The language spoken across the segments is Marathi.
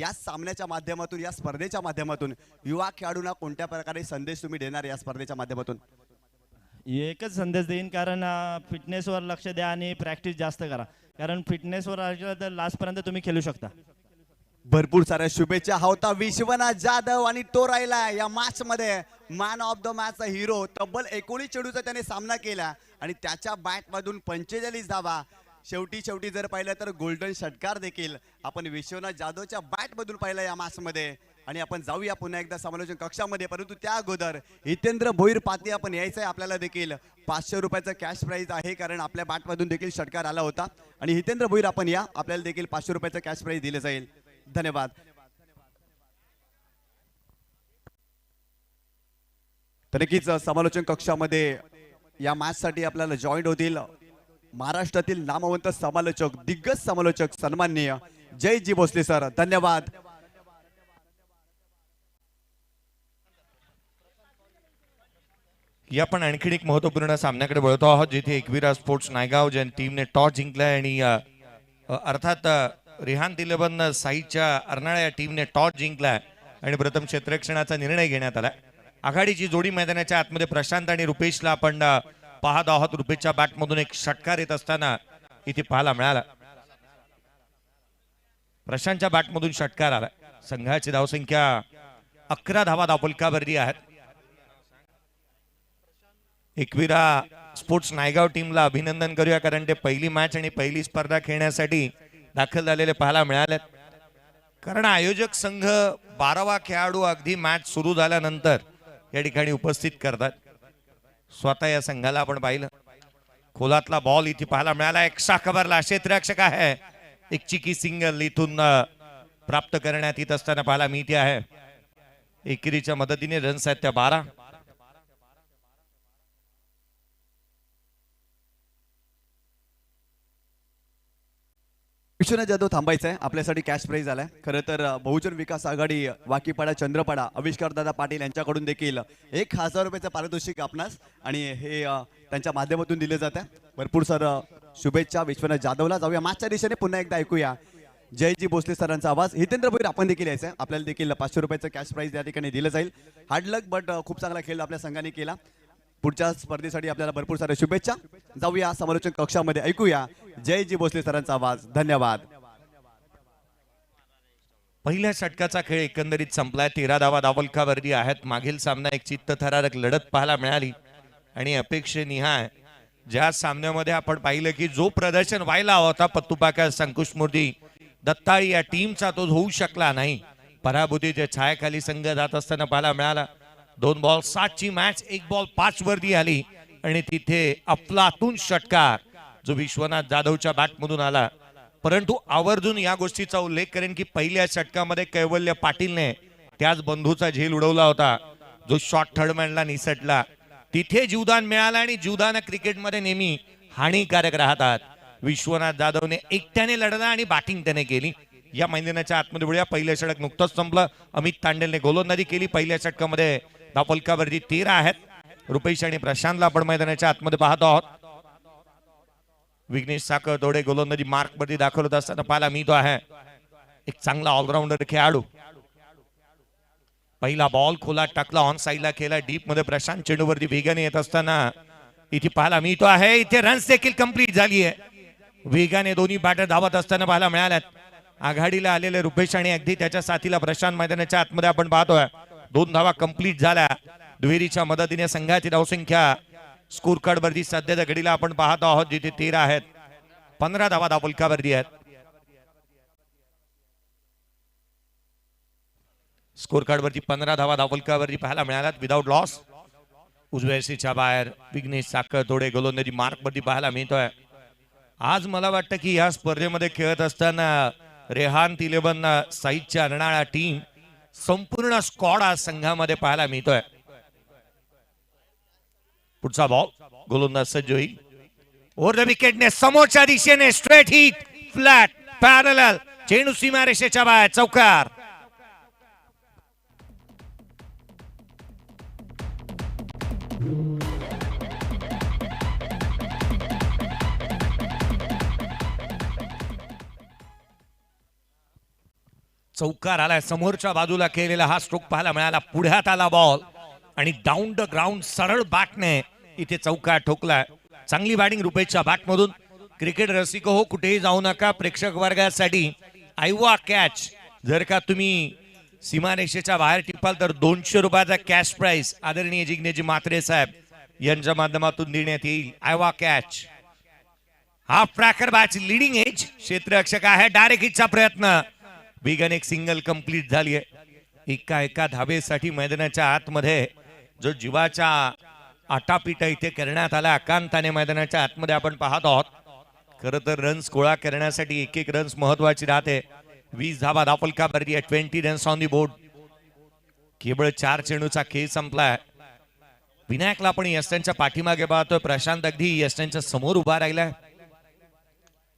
या सामन्याच्या माध्यमातून, या स्पर्धेच्या माध्यमातून युवा खेळाडूंना कोणत्या प्रकारे संदेश तुम्ही देणार या स्पर्धेच्या माध्यमातून? एकच संदेश देईन, कारण फिटनेसवर लक्ष द्या आणि प्रॅक्टिस जास्त करा, कारण फिटनेसवर असलं तर लास्टपर्यंत तुम्ही खेळू शकता. भरपूर साऱ्या शुभेच्छा. होता विश्वनाथ जाधव आणि तो राहिला या मॅच मध्ये मॅन ऑफ द मॅचचा हिरो. तब्बल 19 चेंडूचा त्याने सामना केला आणि त्याच्या बॅट मधून 45 धावा. शेवटी जर पाहिलं तर गोल्डन षटकार देखील आपण विश्वनाथ जाधवच्या बॅट मधून पाहिलं या मॅच मध्ये. आणि आपण जाऊया पुन्हा एकदा समालोचन कक्षामध्ये, परंतु त्या अगोदर हितेंद्र भोईर पाती आपण यायचंय. आपल्याला देखील 500 रुपयाचं कॅश प्राइज आहे, कारण आपल्या बॅट मधून देखील षटकार आला होता. आणि हितेंद्र भोईर आपण या, आपल्याला देखील 500 रुपयाचं कॅश प्राइज दिलं जाईल. धन्यवाद. तर नक्कीच समालोचन कक्षामध्ये या मॅच साठी आपल्याला जॉईन होतील महाराष्ट्रातील नामवंत समालोचक, दिग्गज समालोचक सन्माननीय जयजी भोसले सर. धन्यवाद. या पण आणखी एक महत्वपूर्ण सामन्याकडे वळतो आहोत, जिथे एकविरा स्पोर्ट्स नायगाव ज्या टीमने टॉस जिंकलाय आणि अर्थात रेहान 11 साईच्या अर्नाळा या टीमने टॉस जिंकलाय आणि प्रथम क्षेत्ररक्षणाचा निर्णय घेण्यात आला. आघाडीची जोडी मैदानाच्या आतमध्ये प्रशांत आणि रुपेशला आपण पाहत आहोत. रुपेशच्या बॅटमधून एक षटकार येत असताना इथे पाहायला मिळाला. प्रशांतच्या बॅटमधून षटकार आला. संघाची धावसंख्या 11 धावा धावफलकावरती आहेत. एकविरा स्पोर्ट्स नायगाव टीमला अभिनंदन करूया, कारण ते पहिली मॅच आणि पहिली स्पर्धा खेळण्यासाठी दाखल झालेले पाहायला मिळाले. कारण आयोजक संघ 12वा खेळाडू अगदी मॅच सुरू झाल्यानंतर या ठिकाणी उपस्थित करतात. स्वतः या संघाला आपण पाहिलं. खोलातला बॉल इथे पाहायला मिळाला. एक शाखभरला क्षेत्ररक्षक आहे. एक चिकी सिंगल इथून प्राप्त करण्यात येत असताना पाहायला मिळते आहे. एकेरीच्या मदतीने रन्स आहेत त्या 12. विश्वनाथ जाधव थांबायचंय, आपल्यासाठी कॅश प्राइज आलाय. खरं तर बहुजन विकास आघाडी वाकीपाडा चंद्रपाडा आविष्कार दादा पाटील यांच्याकडून देखील 1000 रुपयाचं पारितोषिक आपणास आणि हे त्यांच्या माध्यमातून दिले जाते. भरपूर सर शुभेच्छा विश्वनाथ जाधवला. जाऊया मॅचच्या दिशेने, पुन्हा एकदा ऐकूया जयजी भोसले सरांचा आवाज. हितेंद्र भोईर आपण देखील यायचंय, आपल्याला देखील 500 रुपयाचं कॅश प्राइज या ठिकाणी दिलं जाईल. हार्ड लक, बट खूप चांगला खेळ आपल्या संघाने केला. पुढच्या स्पर्धेसाठी आपल्याला भरपूर साऱ्या शुभेच्छा. जाऊया समालोचन कक्षामध्ये, ऐकूया जयजी भोसले सरांचा आवाज. धन्यवाद. पहिल्या षटकाचा खेळ एकंदरीत संपलाय. 13 धावा धावफलकावरती आहेत. मागील सामना एक चित्तथरारक लढत पाहायला मिळाली आणि अपेक्षेनिहाय ज्या सामन्यामध्ये आपण पाहिलं की जो प्रदर्शन व्हायला हवा होता पत्तुपाका संकुशमूर्ती दत्ताळी या टीमचा, तो होऊ शकला नाही. पराभूतीच्या छायाखाली संघ जात असताना पाहायला मिळाला. 2 बॉल 7 ची मॅच, 1 बॉल 5 वरती आली आणि तिथे अफलातून षटकार जो विश्वनाथ जाधवच्या बॅटमधून आला. परंतु आवर्जून या गोष्टीचा उल्लेख करेन की पहिल्या षटकामध्ये कैवल्य पाटीलने त्याच बंधूचा झेल उडवला होता, जो शॉट थर्डमॅनला निसटला. तिथे जीवदान मिळालं आणि जीवदान क्रिकेटमध्ये नेहमी हानिकारक राहतात. विश्वनाथ जाधवने एकट्याने लढला आणि बॅटिंग त्याने केली. या मैदानाच्या आतमध्ये वळूया. पहिलं षटक नुकतंच संपलं. अमित तांडेलने गोलंदाजी केली. पहिल्या षटकामध्ये धावफलकावरती 13 आहेत. रुपेश आणि प्रशांतला आपण मैदानाच्या आतमध्ये पाहतो आहोत. विघ्नेश साखरतोडे गोलंदाजी मार्क वरती दाखवत असताना पाहायला मिळतो आहे. एक चांगला ऑलराऊंडर खेळाडू. पहिला बॉल खोला टाकला, ऑन साईडला खेळला. डीप मध्ये प्रशांत चेंडूवरती वेगाने येत असताना इथे पाहायला मिळतो आहे. इथे रन्स देखील कंप्लीट झाली आहे. वेगाने दोन्ही बॅटर धावत असताना पाहायला मिळाल्यात. आघाडीला आलेले रुपेश आणि अगदी त्याच्या साथीला प्रशांत मैदानाच्या आतमध्ये आपण पाहतोय. 2 धावा कंप्लीट झाल्या. दुहेरीच्या मदतीने संघाची धावसंख्या स्कोर कार्ड वरती सध्याच्या घडीला आपण पाहत आहोत, जिथे 13 आहेत. 15 धावा धावफलकावरती आहेत. स्कोर कार्ड वरती 15 धावा धावफलकावरती पाहायला मिळाल्यात विदाउट लॉस. उजव्या सीच्या बाहेर विघ्नेश साखरतोडे गोलंदाजी मार्क वरती पाहायला मिळतोय. आज मला वाटतं की या स्पर्धेमध्ये खेळत असताना रेहान 11 साईच्या अर्नाळा टीम संपूर्ण स्क्वॉड आज संघामध्ये पाहायला मिळतोय. पुढचा बॉल गोलंदाज सज्ज होईल. ओव्हर द विकेटने समोरच्या दिशेने स्ट्रेट हिट, फ्लॅट पॅरलल, चेंडू सीमारेषेच्या बाहेर, चौकार. चौकार आलाय समोरच्या बाजूला केलेला हा स्ट्रोक पाहायला मिळाला. पुढ्यात आला बॉल आणि डाऊन द ग्राउंड सरळ बॅटने इथे चौकार ठोकलाय. चांगली बॅटिंग रुपेशच्या बॅटमधून. क्रिकेट रसिक हो, कुठेही जाऊ नका. प्रेक्षक वर्गासाठी आयवा कॅच जर का तुम्ही सीमारेषेच्या बाहेर टिपाल तर 200 रुपयाचा कॅश प्राइस आदरणीय जिग्नेजी म्हात्रे साहेब यांच्या माध्यमातून देण्यात येईल. आयवा catch. Half tracker batch leading edge क्षेत्ररक्षक आहे. डायरेक्ट हिटचा प्रयत्न. बिगन एक सिंगल कंप्लीट झाली आहे. एका धाबेसाठी मैदानाच्या आतमध्ये जो जीवाच्या आटापिटा इथे करण्यात आला एकांताने मैदानाच्या आतमध्ये आपण पाहत आहोत. खरं तर रन्स गोळा करण्यासाठी एक रन्स महत्वाची राहते. 20 धावा दापलकावरती 20 रन्स ऑन दी बोर्ड. केवळ 4 चेंडूचा खेळ संपलाय. विनायकला आपण यस्टनच्या पाठीमागे पाहतोय. प्रशांत अगदी यस्टनच्या समोर उभा राहिलाय.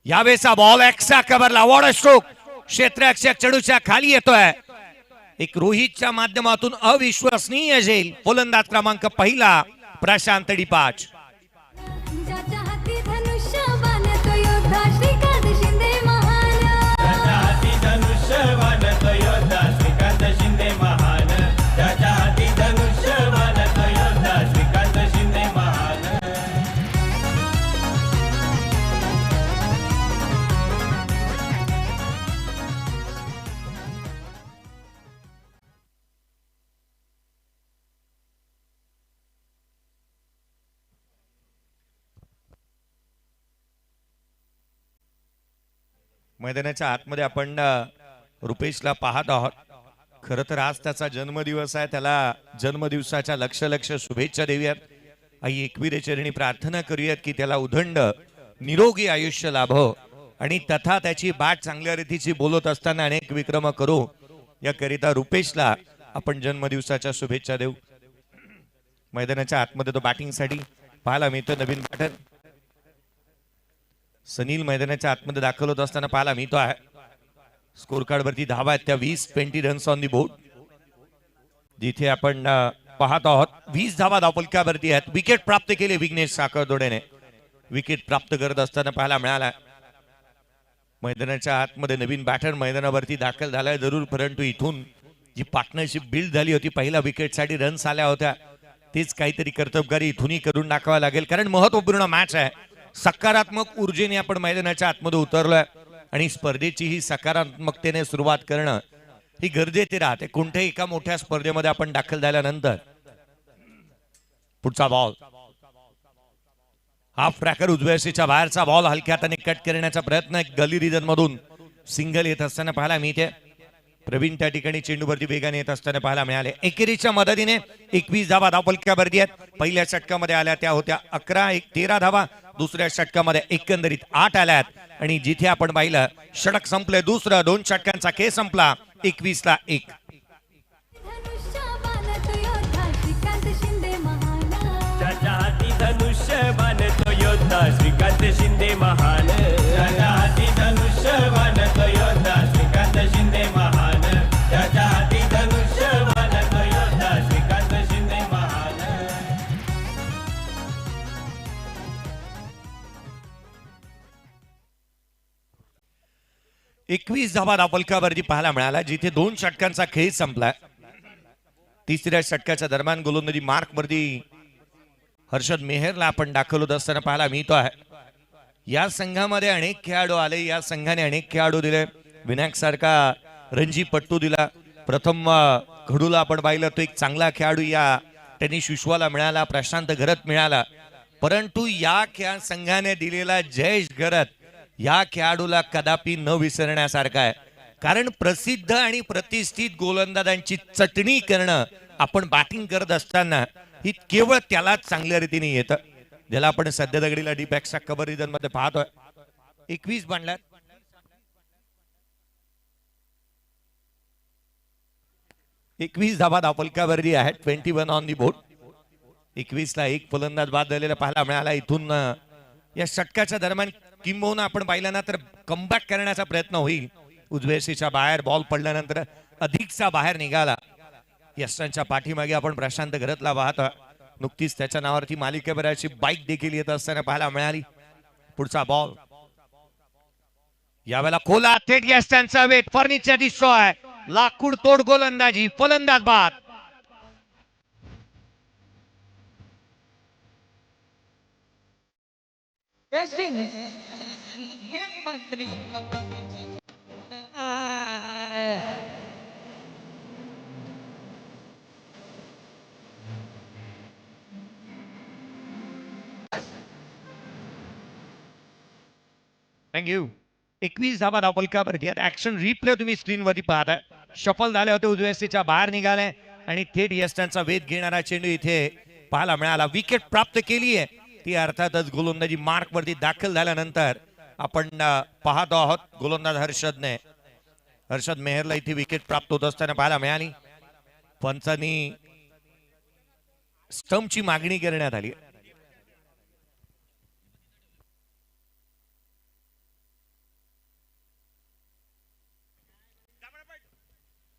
यावेळेचा बॉल एक्स्ट्रा कव्हरला. What a stroke. क्षेत्ररक्षक चेंडूच्या खाली येतोय. एक रोहितच्या माध्यमातून अविश्वसनीय झेल. फलंदाज क्रमांक पहिला प्रशांत डिपाच. मैदानाच्या आतमध्ये आपण रुपेशला पाहत आहोत. खरं तर आज त्याचा जन्मदिवस आहे. त्याला जन्मदिवसाच्या लक्ष शुभेच्छा देऊयात. आई एकविरे चरणी प्रार्थना करूयात की त्याला उदंड निरोगी आयुष्य लाभो आणि तथा त्याची बॅट चांगल्या रीतीची बोलत असताना अनेक विक्रम करू याकरिता रुपेशला आपण जन्मदिवसाच्या शुभेच्छा देऊ. मैदानाच्या आतमध्ये तो बॅटिंगसाठी पाहायला मिळतो. नवीन बॅटर सनील मैदानाच्या आतमध्ये दाखल होत असताना पाहायला मिळतो आहे. स्कोर कार्ड वरती धावा आहेत त्या 20 रन्स ऑन दी बोर्ड. जिथे आपण पाहत आहोत 20 धावा धावपलकावरती आहेत. विकेट प्राप्त केले विघ्नेश साखरदोडेने. विकेट प्राप्त करत असताना पाहायला मिळाला. मैदानाच्या आतमध्ये नवीन बॅटर मैदानावरती दाखल झालाय जरूर, परंतु इथून जी पार्टनरशिप बिल्ड झाली होती पहिल्या विकेटसाठी रन्स आल्या होत्या तेच काहीतरी कर्तबगारी इथूनही करून दाखवावं लागेल. कारण महत्वपूर्ण मॅच आहे. सकारात्मक ऊर्जेने आपण मैदानाच्या आतमध्ये उतरलोय आणि स्पर्धेची ही सकारात्मकतेने सुरुवात करणं ही गरजेचे राहते. कोणत्याही एका मोठ्या स्पर्धेमध्ये आपण दाखल झाल्यानंतर. पुढचा बॉल हाफ ट्रॅकर उजव्याशीच्या बाहेरचा बॉल हलक्या हाताने कट करण्याचा प्रयत्न गली रिजन मधून सिंगल येत असताना पाहायला मिळते. प्रवीण त्या ठिकाणी चेंडूवरती वेगाने येत असताना पाहायला मिळाले. एकेरीच्या मदतीने 21 धावा धावपलकावरती आहेत. पहिल्या षटकामध्ये आल्या त्या होत्या 13 धावा. दुसऱ्या षटकामध्ये एकंदरीत 8 आल्यात आणि जिथे आपण पाहिलं षटक संपले. दुसरं 2 षटकांचा खेळ संपला 21-1. धनुष्य बाणतो योद्धा श्रीकांत शिंदे महान. त्याच्या हाती धनुष्य बाणतो योद्धा श्रीकांत शिंदे महान. त्याच्या हाती धनुष्य बाणतो योद्धा श्रीकांत शिंदे महान. 21 धावा धावपलकावरती पाहायला मिळाला जिथे 2 षटकांचा खेळ संपला. तिसऱ्या षटकाच्या दरम्यान गोलंदाजी मार्क वरती हर्षद मेहरला आपण दाखल होत असताना पाहायला मिळतो आहे. या संघामध्ये अनेक खेळाडू आले. या संघाने अनेक खेळाडू दिले. विनायक सारखा रणजीपट्टू दिला. प्रथम खडूला आपण पाहिलं तो एक चांगला खेळाडू या टेनिस विश्वाला मिळाला. प्रशांत घरत मिळाला. परंतु या संघाने दिलेला जयेश घरत या खेळाडूला कदापि न विसरण्यासारखा आहे. कारण प्रसिद्ध आणि प्रतिष्ठित गोलंदाजांची चटणी करणं आपण बॅटिंग करत असताना ही केवळ त्यालाच चांगल्या रीतीने येतं. ज्याला आपण सध्या दगडीला डीपॅक्सच्या कव्हर रिजन मध्ये पाहतोय. 21 बांधल्यात. 21 धावा धावपलकावरती आहेत. 21 ऑन दी बोर्ड. 21ला एक फलंदाज बाद झालेला पाहायला मिळाला. इथून या षटकाच्या दरम्यान किंबहुना आपण पाहिलं ना तर कमबॅक करण्याचा प्रयत्न होईल. उजव्याशीच्या बाहेर बॉल पडल्यानंतर अधिकचा बाहेर निघाला. यशांच्या पाठीमागे आपण प्रशांत घरतला पाहतो. नुकतीच त्याच्या नावावरती मालिकेवर अशी बाईक देखील येत असताना पाहायला मिळाली. पुढचा बॉल यावेळेला खोला थेट यशांचा वेट फर्निचर डिस्ट्रॉय लाकूड तोड गोलंदाजी, फलंदाज बाद. थँक्यू. 21 धावा धावफलकावरती ऍक्शन रिप्ले तुम्ही स्क्रीनवरती पाहताय. शफल झाले होते, उजव्या सीच्या बाहेर निघाले आणि थेट यष्टांचा वेध घेणारा चेंडू इथे पाहायला मिळाला. विकेट प्राप्त केली आहे ती अर्थातच गोलंदाजी मार्क वरती दाखल झाल्यानंतर आपण पाहतो आहोत. गोलंदाज हर्षद मेहरला इथे विकेट प्राप्त होत असताना पाहायला मिळाली. पंचांनी स्टंपची मागणी करण्यात आली.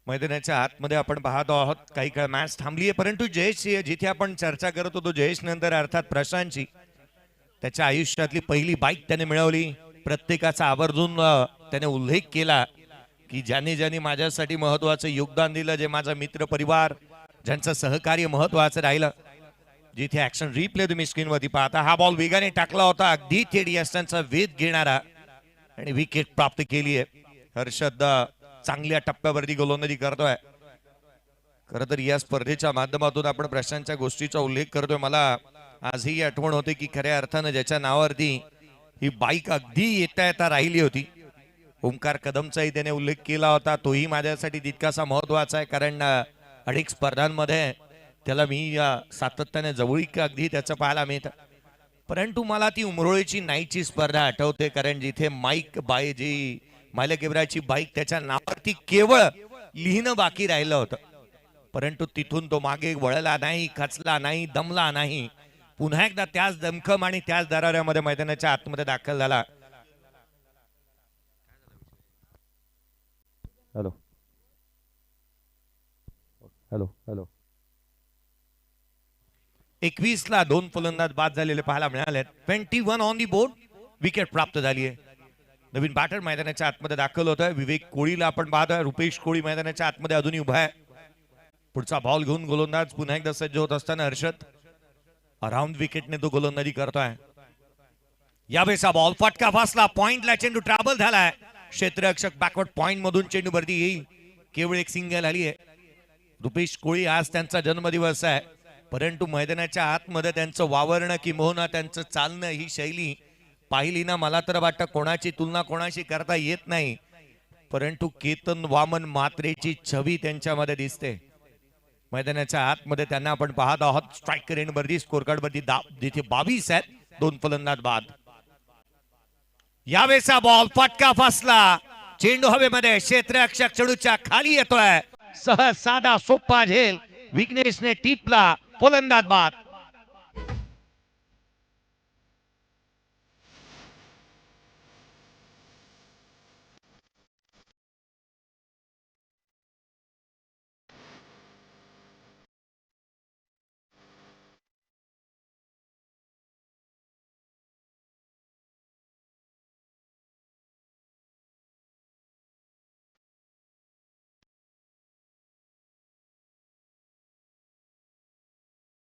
मैदानाच्या आतमध्ये आपण पाहतो आहोत. काही काळ मॅच थांबली आहे, परंतु जयेश जिथे आपण चर्चा करत होतो जयेश नंतर अर्थात प्रशांतची त्याच्या आयुष्यातली पहिली बाईक त्याने मिळवली. प्रत्येकाचा आवर्जून त्याने उल्लेख केला की ज्याने ज्याने माझ्यासाठी महत्वाचं योगदान दिलं, जे माझा मित्र परिवार ज्यांचं सहकार्य महत्वाचं राहिलं. जिथे ऍक्शन रिप्ले तुम्ही स्क्रीनवरती पाहता, हा बॉल वेगाने टाकला होता, अगदी थेट यष्टांचा वेध घेणारा आणि विकेट प्राप्त केली आहे. हर्षद चांगल्या टप्प्यावरती गोलंदाजी करतोय. खरं तर या स्पर्धेच्या माध्यमातून आपण प्रशांतच्या गोष्टीचा उल्लेख करतोय. मला आजही आठवण होते की खऱ्या अर्थानं ज्याच्या नावावरती ही बाईक अगदी येता येता राहिली होती, ओमकार कदमचाही त्याने उल्लेख केला होता. तोही माझ्यासाठी तितकासा महत्वाचा आहे, कारण अनेक स्पर्धांमध्ये त्याला मी सातत्याने जवळीक अगदी त्याचं पाहायला मिळतं. परंतु मला ती उमरोळीची नाईटची स्पर्धा आठवते, कारण जिथे मायलेकेबराची बाईक त्याच्या नावावरती केवळ लिहिणं बाकी राहिलं होतं. परंतु तिथून तो मागे वळला नाही, खचला नाही, दमला नाही. पुन्हा एकदा त्याच दमखम आणि त्याच दराऱ्यामध्ये मैदानाच्या आतमध्ये दाखल झाला. हॅलो हॅलो हॅलो 21 ला 2 फलंदाज बाद झालेले पाहायला मिळाले. 21 ऑन दी बोर्ड. विकेट प्राप्त झाली आहे. नवीन बॅटर मैदानाच्या आतमध्ये दाखल होत आहे. विवेक कोळीला आपण पाहतोय. रुपेश कोळी मैदानाच्या आतमध्ये अजूनही उभा आहे. पुढचा बॉल घेऊन गोलंदाज पुन्हा एकदा सज्ज होत असताना हर्षद अराउंड विकेटने तो गोलंदाजी करतोय. यावेळेचा बॉल फटका फासला, पॉइंटला चेंडू ट्रॅव्हल झालाय. क्षेत्ररक्षक बॅकवर्ड पॉइंट मधून चेंडू वरती येईल. केवळ एक सिंगल आली आहे. रुपेश कोळी आज त्यांचा जन्मदिवस आहे, परंतु मैदानाच्या आतमध्ये त्यांचं वावरणं किंबहुना त्यांचं चालणं, ही शैली पाहिली ना, मला तर वाटतं कोणाची तुलना कोणाशी करता येत नाही. परंतु केतन वामन मात्रेची छवी त्यांच्यामध्ये दिसते. मैदानाच्या आतमध्ये त्यांना आपण पाहत आहोत. स्ट्रायकर एंड वरती स्कोर कार्ड वरती जिथे 22 आहेत, 2 फलंदाज बाद. यावेळेचा बॉल फटका फासला, चेंडू हवेमध्ये, क्षेत्ररक्षक चेंडूच्या खाली येतोय. सहज साधा सोपा झेल, विघ्नेशने टिपला, फलंदाज बाद.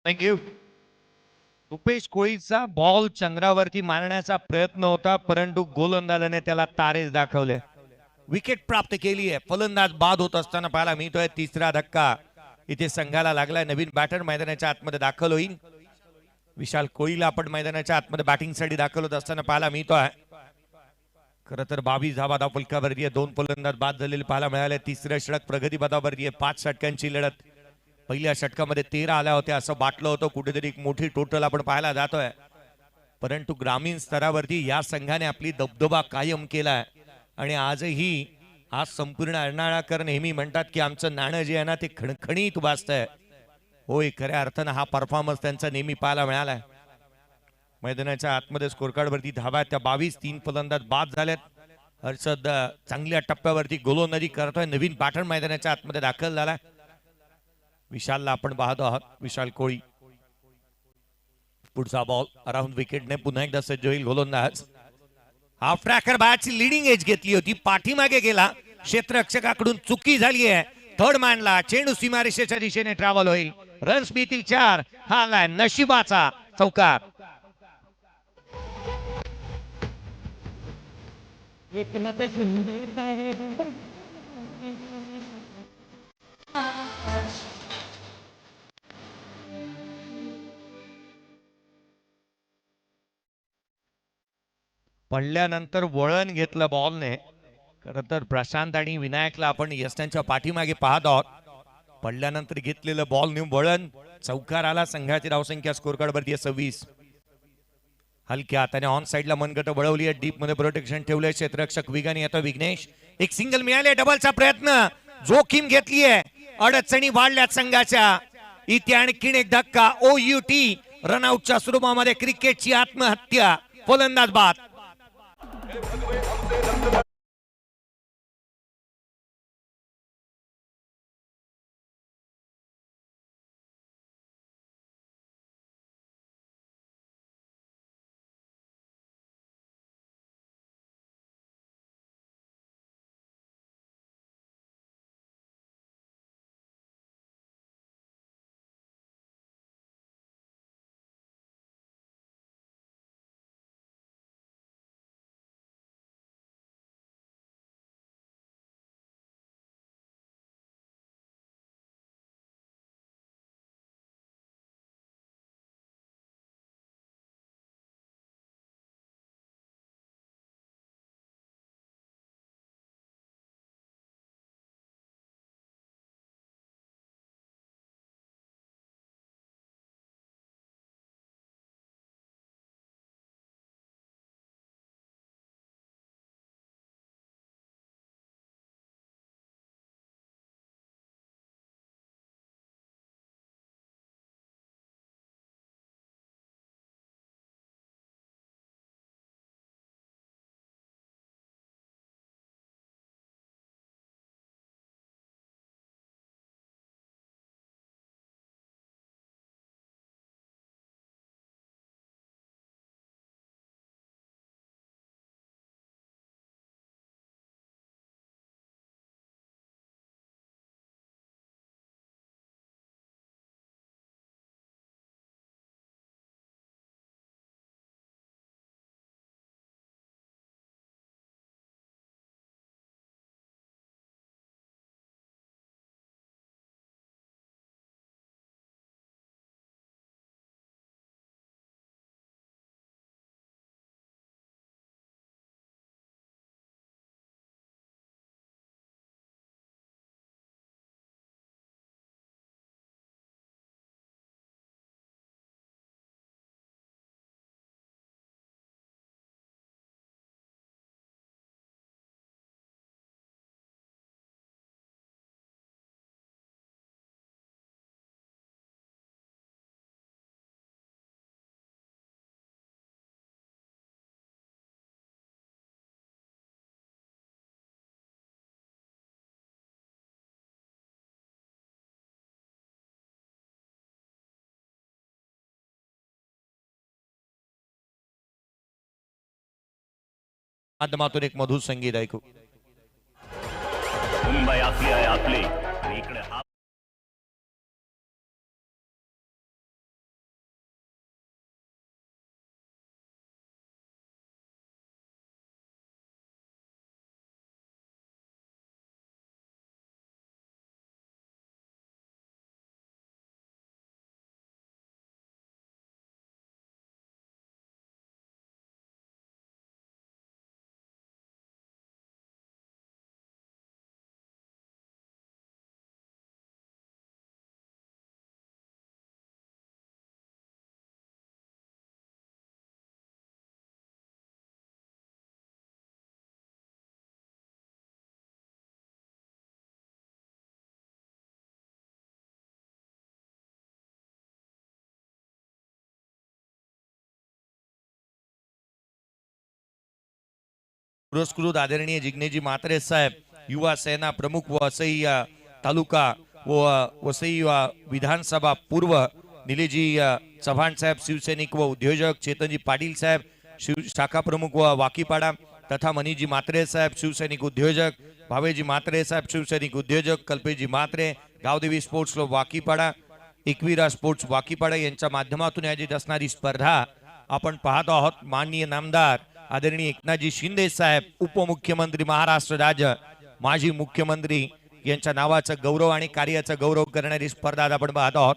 थँक्यू. रुपेश कोळीचा बॉल चंद्रावरती मारण्याचा प्रयत्न होता, परंतु गोलंदाजाने त्याला तारेच दाखवले. विकेट प्राप्त केली आहे. फलंदाज बाद होत असताना पाहायला मिळतोय. तिसरा धक्का इथे संघाला लागलाय. नवीन बॅटर मैदानाच्या आतमध्ये दाखल होईल. विशाल कोळीला आपण मैदानाच्या आतमध्ये बॅटिंग साठी दाखल होत असताना पाहायला मिळतोय. खरं तर 22 धावा धावफलकावरती आहे. 2 फलंदाज बाद झालेले पाहायला मिळाले. तिसऱ्या षटक प्रगती पदावरती आहे. 5 षटकांची लढत. पहिल्या षटकामध्ये 13 आल्या होत्या असं बाटलं होतं. कुठेतरी एक मोठी टोटल आपण पाहायला जातोय. परंतु ग्रामीण स्तरावरती या संघाने आपली दबदबा कायम केलाय आणि आजही आज संपूर्ण अर्नाळाकर नेहमी म्हणतात की आमचं नाणं जे आहे ना ते खणखणीत वाजतंय. होय, खऱ्या अर्थानं हा परफॉर्मन्स त्यांचा नेहमी पाहायला मिळालाय. मैदानाच्या आतमध्ये स्कोर कार्ड वरती धावा त्या 22. 3 फलंदाज बाद झालेत. हर्षद चांगल्या टप्प्यावरती गोलंदाजी करतोय. नवीन बॅटर मैदानाच्या आतमध्ये दाखल झालाय. विशालला आपण पाहतो आहोत. विशाल कोळी, पुढचा बॉल अराउंड विकेटने पुन्हा एकदा सज्ज होईल गोलंदाज. हाफ ट्रॅकर बॅटची लिडिंग एज घेतली होती, पाठीमागे गेला, क्षेत्ररक्षकाकडून चुकी झाली आहे. थर्ड मॅनला चेंडू सीमारेषेच्या दिशेने ट्रॅव्हल होईल. रन्स मिळतील 4. हा आलाय नशिबाचा चौकार. पडल्यानंतर वळण घेतलं बॉलने. खरं तर प्रशांत आणि विनायकला आपण यष्टांच्या पाठीमागे पाहत आहोत. पडल्यानंतर घेतलेलं बॉलने वळण, चौकार आला. संघाची धावसंख्या स्कोर कार्ड वरती 26. हलक्या हाताने ऑन साइडला मनगट वळवली आहे. डीप मध्ये प्रोटेक्शन ठेवलंय क्षेत्ररक्षक विगाने. येतो विघ्नेश. एक सिंगल मिळाले. डबलचा प्रयत्न, जोखीम घेतली आहे. अडचणी वाढल्यात संघाच्या. इथे आणखीन एक धक्का. OUT रनआउटच्या स्वरूपामध्ये क्रिकेटची आत्महत्या. फलंदाज बाद. माध्यमातून एक मधुर संगीत ऐकू. मुंबई आपली आहे आपली आणि इकडे हा पुरस्कृत आदरणीय जिग्नेजी म्हात्रे साहेब, युवा सेना प्रमुख वसई तालुका व वसई विधानसभा पूर्व, निलेजी चव्हाण साहेब शिवसैनिक व उद्योजक, चेतनजी पाटील साहेब शाखा प्रमुख व वाकीपाडा तथा मनीजी म्हात्रे साहेब शिवसैनिक उद्योजक, भावेजी म्हात्रे साहेब शिवसैनिक उद्योजक, Kalpeji Mhatre, Gavdevi sports club Wakipada, Ekvira sports Wakipada यांच्या माध्यमातून आयोजित असणारी स्पर्धा आपण पाहत आहोत. माननीय नामदार आदरणीय एकनाथजी शिंदे साहेब, उपमुख्यमंत्री महाराष्ट्र राज्य, माजी मुख्यमंत्री यांच्या नावाचा गौरव आणि कार्याचा गौरव करणारी स्पर्धा आज आपण पाहत आहोत.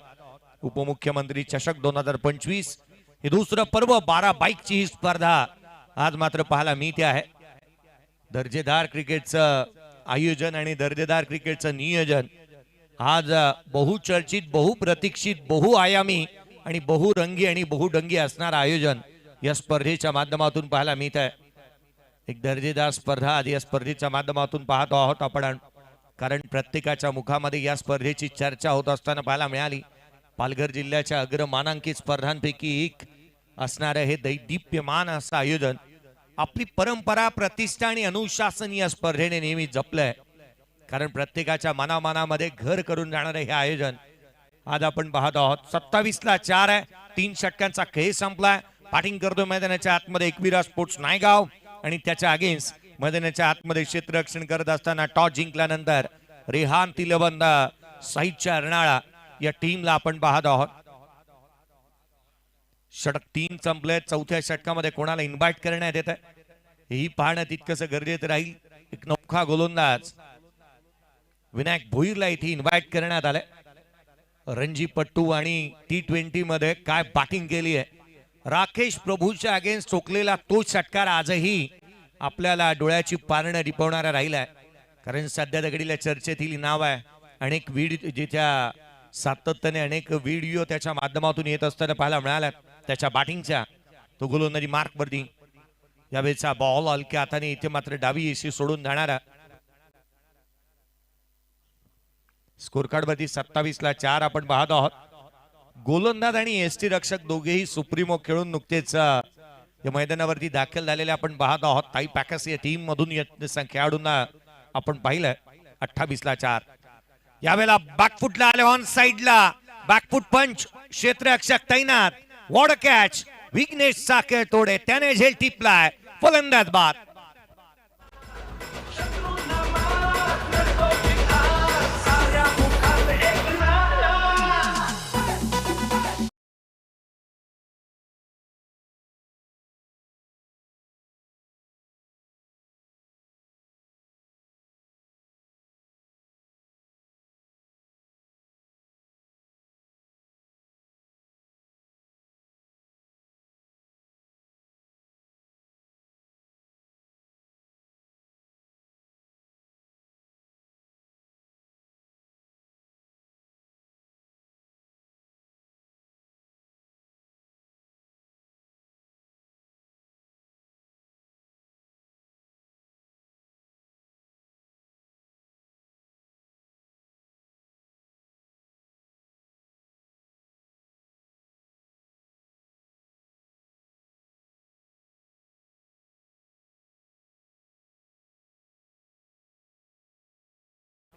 उपमुख्यमंत्री चषक 2025 हे दुसरं पर्व 12 बाईकची ही स्पर्धा आज मात्र पाहायला मिळते आहे. दर्जेदार क्रिकेटचं आयोजन आणि दर्जेदार क्रिकेटचं नियोजन आज बहुचर्चित, बहुप्रतीक्षित, बहुआयामी आणि बहुरंगी आणि बहुडंगी असणारं आयोजन या स्पर्धेच्या माध्यमातून पाहायला मिळत आहे. एक दर्जेदार स्पर्धा आज या स्पर्धेच्या माध्यमातून पाहतो आहोत आपण, कारण प्रत्येकाच्या मुखामध्ये या स्पर्धेची चर्चा होत असताना पाहायला मिळाली. पालघर जिल्ह्याच्या अग्रमानांकित स्पर्धांपैकी एक असणारं हे दैदिप्यमान असं आयोजन आपली परंपरा, प्रतिष्ठा आणि अनुशासन या स्पर्धेने नेहमी जपलंय. कारण प्रत्येकाच्या मनामनामध्ये घर करून जाणारं हे आयोजन आज आपण पाहत आहोत. 27ला 4 आहे. 3 षटकांचा खेळ संपलाय. बॅटिंग करतोय मैदानाच्या आतमध्ये एकविरा स्पोर्ट्स नायगाव आणि त्याच्या अगेन्स्ट मैदानाच्या आतमध्ये क्षेत्ररक्षण करत असताना टॉस जिंकल्यानंतर रेहान तिलबंद साईडच्या अर्नाळा या टीमला आपण पाहत आहोत. षटक 3 संपले. चौथ्या षटकामध्ये कोणाला इन्व्हाइट करण्यात येत आहे हेही पाहणं तितकंसं गरजेचं राहील. एक नौखा गोलंदाज विनायक भोईरला इथे इन्व्हाइट करण्यात आलंय. रणजीपट्टू आणि T20 मध्ये काय बॅटिंग केली आहे. राकेश प्रभूच्या अगेन्स्ट ठोकलेला तो षटकार आजही आपल्याला डोळ्याची पारणं दिपवणारा राहिलाय. कारण सध्या दगडीला चर्चेतील नाव आहे. अनेक जिच्या सातत्याने अनेक व्हिडिओ त्याच्या माध्यमातून येत असताना पाहायला मिळाल्या त्याच्या बॅटिंगच्या. तो गोलंदाजी मार्क वरती. यावेळेचा बॉल हलक्या हाताने इथे मात्र डावी एसी सोडून जाणारा. स्कोर कार्ड वरती 27ला 4 आपण पाहत आहोत. गोलंदाज आणि एसटी रक्षक दोघेही सुप्रीमो खेळून नुकतेच या मैदानावरती दाखल झालेले आपण पाहत आहोत. ताई पॅकस या टीम मधून खेळाडूंना आपण पाहिलं. 28ला 4 यावेळेला बॅकफुटला आले. ऑन साइडला बॅकफुट पंच, क्षेत्ररक्षक तैनात. वॉड कॅच, विघ्नेश साखर तोडे त्याने झेल टिपलाय. फलंदाज बाद.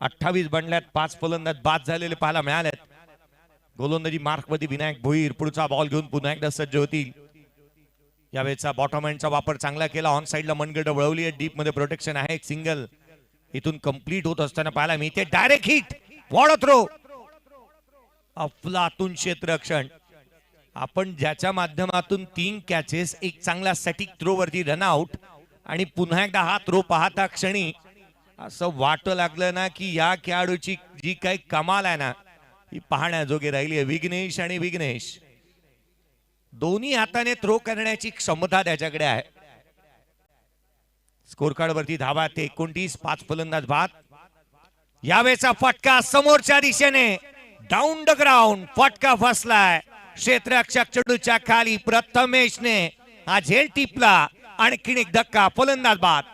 अठ्ठावीस बनल्यात 5 फलंदाज बाद झालेले पाहायला मिळालेत. गोलंदाजी मार्क मध्ये विनायक भोईर पुढचा बॉल घेऊन पुन्हा एकदा सज्ज होतील. यावेळेचा बॉटम हँडचा वापर चांगला केला. ऑन साइडला मनगट वळवली आहे. डीप मध्ये प्रोटेक्शन आहे. एक सिंगल इथून कंप्लीट होत असताना पाहायला मिळते. डायरेक्ट हिट, वॉड थ्रो, अफलातून क्षेत्ररक्षण. आपण ज्याच्या माध्यमातून 3 कॅचेस, एक चांगला सटीक थ्रो वरती रनआउट आणि पुन्हा एकदा हा थ्रो पाहता क्षणी असं वाटू लागलं ना की या खेळाडूची जी काही कमाल आहे ना ही पाहण्याजोगी राहिली आहे. विघ्नेश आणि विघ्नेश दोन्ही हाताने थ्रो करण्याची क्षमता त्याच्याकडे आहे. स्कोर कार्ड वरती धावा ते 29. 5 फलंदाज बाद. यावेळेचा फटका समोरच्या दिशेने डाऊन द ग्राउंड. फटका फसलाय. क्षेत्ररक्षक चेंडूच्या खाली. प्रथमेशने हा झेल टिपला. आणखीन एक धक्का. फलंदाज बाद.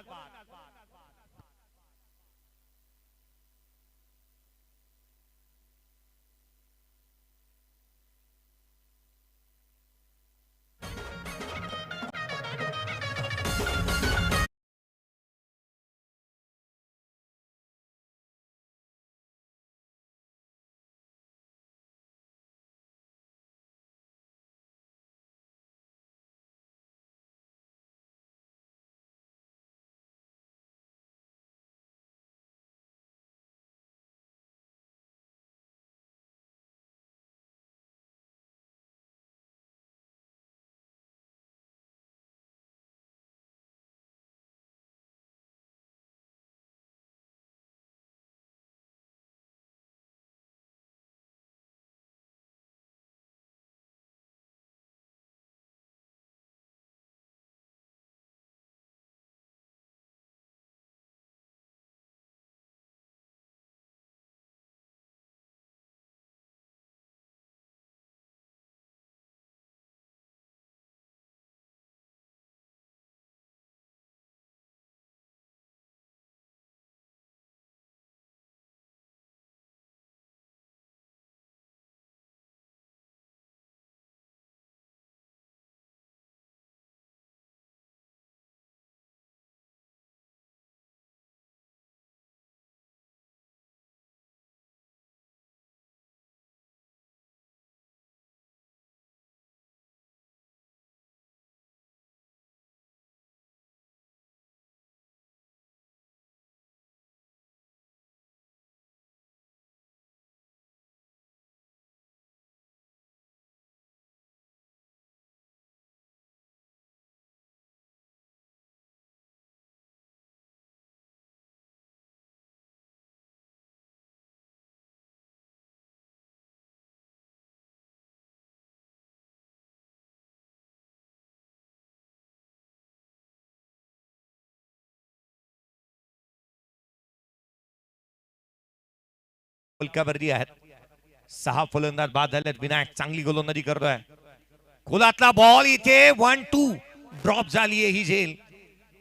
फलकावरती आहेत. 6 फलंदाज बाद झालेत. विनायक चांगली गोलंदाजी करतोय. खोलातला बॉल इथे 1-2 ड्रॉप झाली आहे ही झेल.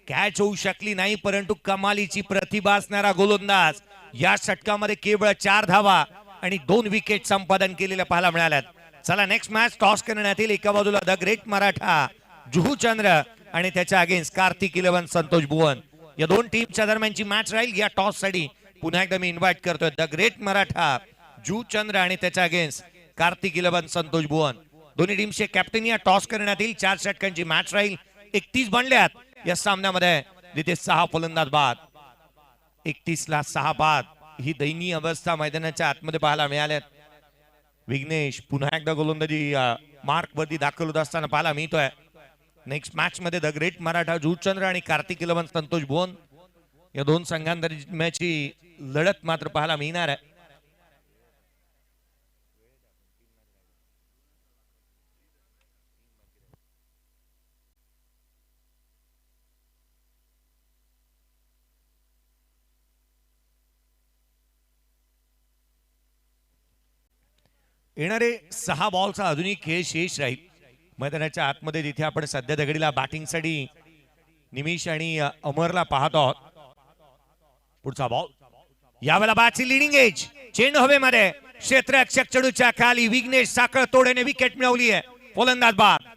कॅच होऊ शकली नाही, परंतु कमालीची प्रतिभा असणारा गोलंदाज या षटकामध्ये केवळ 4 धावा आणि 2 विकेट संपादन केलेल्या पाहायला मिळाल्यात. चला नेक्स्ट मॅच टॉस करण्यात येईल. एका बाजूला द ग्रेट मराठा जुहू चंद्र आणि त्याच्या अगेन्स्ट कार्तिक 11 संतोष भुवन. या दोन टीमच्या दरम्यानची मॅच राहील. या टॉस साठी पुन्हा एकदा मी इन्व्हाइट करतोय द ग्रेट मराठा जुहू चंद्र आणि त्याच्या अगेन्स्ट कार्तिक 11 संतोष भुवन. दोन्ही टीमचे कॅप्टन या टॉस करण्यात येईल. 4 षटकांची मॅच राहील. 31 बनल्यात या सामन्यामध्ये, जिथे 6 फलंदाज बाद. 31ला 6 बाद ही दयनीय अवस्था मैदानाच्या आतमध्ये पाहायला मिळाल्यात. विघ्नेश पुन्हा एकदा गोलंदाजी मार्क वरती दाखल होत असताना पाहायला मिळतोय. नेक्स्ट मॅच मध्ये द ग्रेट मराठा जुहूचंद्र आणि कार्तिक 11 संतोष भुवन या दोन संघांदरम्यानची लढत मात्र पाहायला मिळणार आहे. येणारे 6 बॉलचा आधुनिक खेळ शेष राहील. मैदानाच्या आतमध्ये जिथे आपण सध्या दगडीला बॅटिंगसाठी निमिष आणि अमरला पाहतो आहोत. पुढचा बॉल यावेळेला बॅटची लिडिंग एज. चेंडू हवेमध्ये क्षेत्ररक्षक चेंडूच्या खाली. विघ्नेश साखळ तोड्याने विकेट मिळवली आहे. फलंदाज बाद.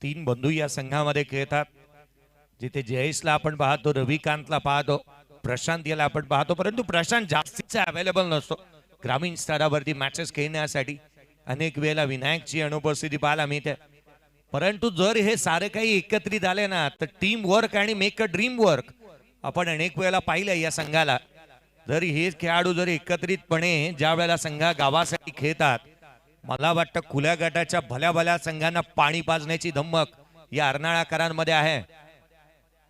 तीन बंधू या संघामध्ये खेळतात. जिथे जयेशला आपण पाहतो, रविकांतला पाहतो, प्रशांत याला आपण पाहतो, परंतु प्रशांत जास्तीचा अवेलेबल नसतो ग्रामीण स्तरावरती मॅचेस खेळण्यासाठी. अनेक वेळेला विनायकची अनुपस्थिती पाहायला मिळते. परंतु जर हे सारे काही एकत्रित आले ना तर टीम वर्क आणि मेक अ ड्रीम वर्क आपण अनेक वेळेला पाहिलं या संघाला. जर हे खेळाडू जर एकत्रितपणे ज्या वेळेला संघा गावासाठी खेळतात, मला वाटतं खुल्या गटाच्या भल्या भल्या संघांना पाणी पाजण्याची धमक या अर्नाळाकरांमध्ये आहे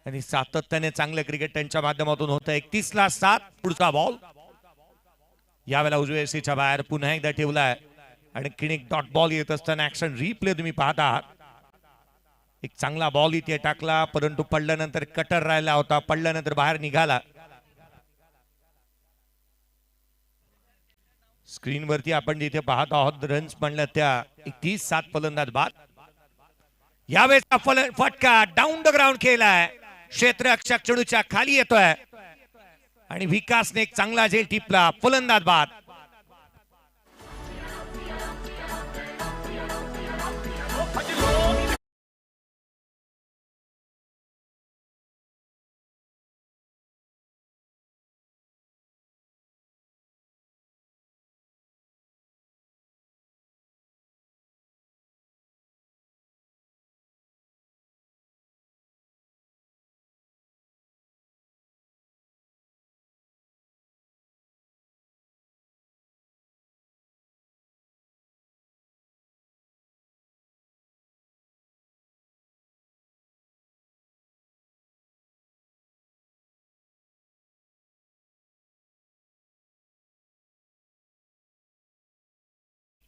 आणि सातत्याने चांगलं क्रिकेट त्यांच्या माध्यमातून होतं. 31ला 7 पुढचा बॉल यावेळेला उजव्या सीच्या बाहेर पुन्हा एकदा ठेवलाय आणि किणिक डॉट बॉल येत असताना ऍक्शन रिप्ले तुम्ही पाहत आहात. एक चांगला बॉल इथे टाकला, परंतु पडल्यानंतर कटर राहिला होता, पडल्यानंतर बाहेर निघाला. स्क्रीनवरती आपण जिथे पाहत आहोत रन्स म्हणलं त्या 31-7 फलंदाज बाद. यावेळेचा फटका डाऊन द ग्राउंड केलाय. क्षेत्ररक्षक चेंडूच्या खाली येतोय आणि विकासने एक चांगला झेल टिपला. फलंदाज बाद.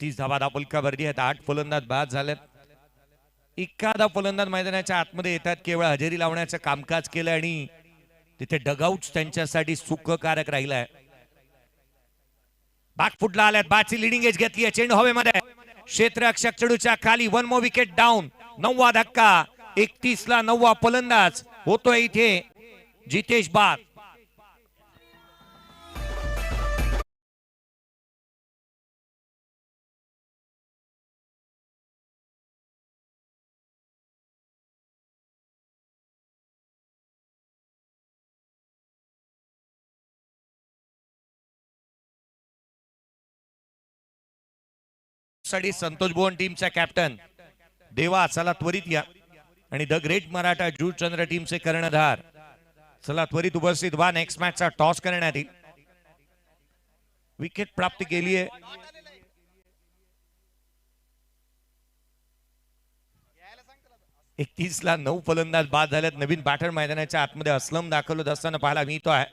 तीस धावा दापोलकावरती आहेत. 8 फलंदाज बाद झालेत. एखादा फलंदाज मैदानाच्या आतमध्ये येतात, केवळ हजेरी लावण्याचं कामकाज केलं आणि तिथे डगआउट त्यांच्यासाठी सुखकारक राहिलाय. बॅकफुटला आल्यात. बॅटची लिडिंग एज घेतली आहे. चेंडू हवेमध्ये क्षेत्ररक्षक चेंडूच्या खाली. 1 मोर विकेट डाऊन. 9वा धक्का. 31ला 9वा फलंदाज होतोय इथे जितेश बाद. साठी संतोष भुवन टीमचा कॅप्टन देवा, चला त्वरित या आणि द ग्रेट मराठा जूचंद्र टीमचे कर्णधार. चला त्वरित उपस्थित व्हा. नेक्स्ट मॅचचा टॉस करण्यात येईल. विकेट प्राप्त केली आहे. ला 9 फलंदाज बाद झाल्यात. नवीन बॅटर मैदानाच्या आतमध्ये असलम दाखल होत असताना पाहायला मिळतो आहे.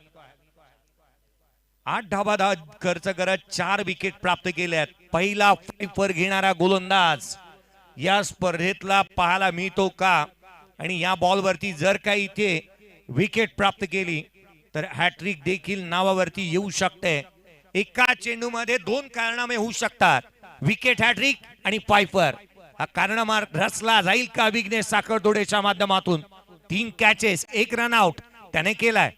8 धावा खर्च करत 4 विकेट प्राप्त केल्यात. पहिला फायफर घेणारा गोलंदाज या स्पर्धेतला पाहायला मिळतो का? आणि या बॉलवरती जर का इथे विकेट प्राप्त केली तर हॅट्रिक देखील नावावरती येऊ शकते. एका चेंडूमध्ये 2 कारनामे होऊ शकतात. विकेट, हॅट्रिक आणि फायफर. हा कारनामा रचला जाईल का विघ्नेश साखरतोडेच्या माध्यमातून? 3 कॅचेस, 1 रनआउट त्याने केलाय.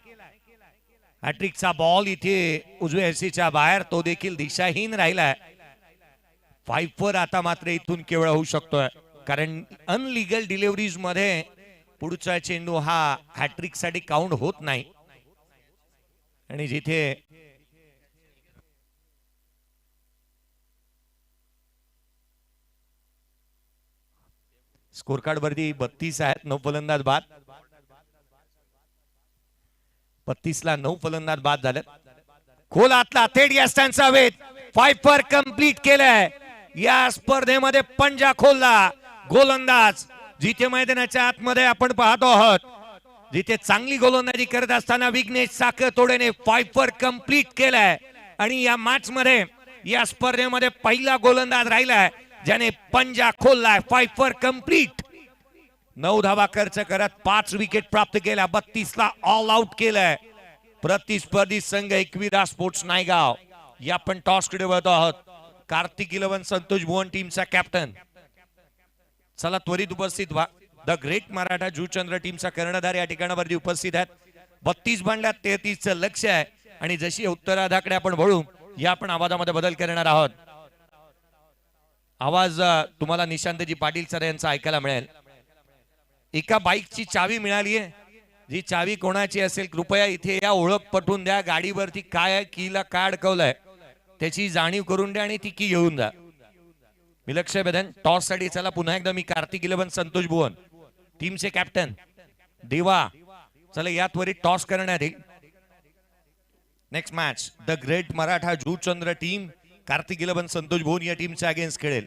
हॅट्रिकचा बॉल इथे उजव्या हस्तीच्या बाहेर, तो देखील दिशाहीन राहिलाय. फायफर आता मात्र इथून केवळ होऊ शकतोय, कारण अनलिगल डिलिव्हरीज मध्ये पुढचा चेंडू हा हॅट्रिक साठी काउंट होत नाही. आणि जिथे स्कोर कार्ड वरती 32 आहेत. 9 फलंदाज बाद. 32 ला 9 फलंदाज बाद झाले. खोल आतला थेट यष्टांचा वेध. फायफर कंप्लीट केलाय. या स्पर्धेमध्ये पंजा खोलला गोलंदाज. जिथे मैदानाच्या आतमध्ये आपण पाहतो आहोत, जिथे चांगली गोलंदाजी करत असताना विघ्नेश साखरतोडेने फायफर कंप्लीट केलाय. आणि या मॅच मध्ये, या स्पर्धेमध्ये पहिला गोलंदाज राहिलाय ज्याने पंजा खोललाय. Pfeiffer complete. 9 धावा खर्च करत 5 विकेट प्राप्त केल्या. 32 ला ऑल आउट केलंय. प्रतिस्पर्धी संघ एकविरा स्पोर्ट्स नायगाव. या आपण टॉस कडे वळतो आहोत. कार्तिक इलेव्हन संतोष भुवन टीमचा कॅप्टन. चला त्वरित उपस्थित व्हा. द ग्रेट मराठा जूचंद्र टीमचा कर्णधार या ठिकाणावरती उपस्थित आहेत. 32 बनल्यात, 33 चं लक्ष आहे. आणि जशी उत्तरार्धाकडे आपण वळू, या आपण आवाजामध्ये बदल करणार आहोत. आवाज तुम्हाला निशांतजी पाटील सर यांचा ऐकायला मिळेल. एका बाईकची चावी मिळाली आहे. जी चावी कोणाची असेल कृपया इथे या, ओळख पटवून द्या. गाडीवरती काय आहे, कीला काय अडकवलंय त्याची जाणीव करून द्या आणि ती की घेऊन जा. मी लक्ष वेधन. टॉस साठी चला पुन्हा एकदा मी कार्तिक इलेव्हन संतोष भुवन टीमचे कॅप्टन देवा. चला या त्वरित टॉस करण्यात येईल. Next match the great Maratha Juchandra team Kartik eleven Santosh Bhuvan या टीमच्या अगेन्स्ट खेळेल.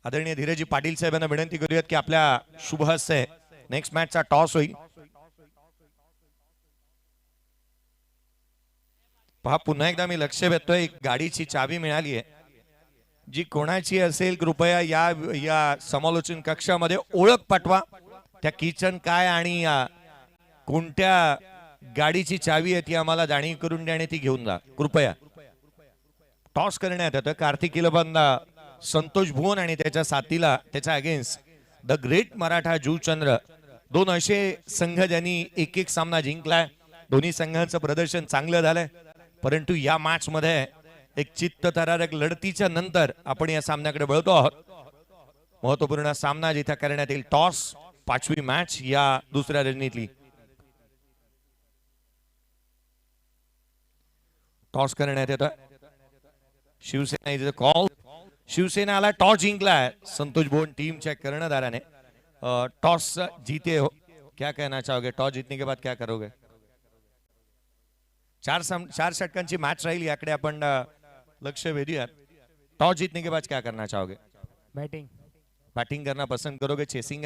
आदरणीय धीरजी पाटील साहेबांना विनंती करूयात की आपल्या शुभ हस्ते नेक्स्ट मॅचचा टॉस होईल. पहा पुन्हा एकदा मी लक्ष वेधतोय. एक गाडीची चावी मिळाली आहे. जी कोणाची असेल कृपया या समालोचन कक्षामध्ये ओळख पाठवा. त्या किचन काय आणि कोणत्या गाडीची चावी आहे ती आम्हाला जाणीव करून द्या आणि ती घेऊन जा कृपया. टॉस करण्यात येतं. कार्तिक इलेव्हन संतोष भुवन आणि त्याच्या साथीला त्याच्या against the great Maratha Juchandra. 2 असे संघ ज्यांनी एक एक सामना जिंकलाय. दोन्ही संघांचं प्रदर्शन चांगलं झालंय. परंतु या मॅच मध्ये एक चित्तथरारक लढतीच्या नंतर आपण या सामन्याकडे वळतो आहोत. महत्वपूर्ण सामना जिथे करण्यात येईल. टॉस 5वी मॅच या दुसऱ्या रणनीतली. टॉस करण्यात येतं. Shivsena is call. शिवसेनाला टॉस जिंकलाय संतोष भुवन टीमच्या कर्णधाराने. टॉस जीते हो, क्या कहना चाहोगे? टॉस जीतने के बाद क्या करोगे? 4 षटकांची मॅच राहील. याकडे आपण लक्ष वेधूयात. टॉस जीतने के बाद क्या करना चाहोगे? बैटिंग करना पसंद करोगे? चेसिंग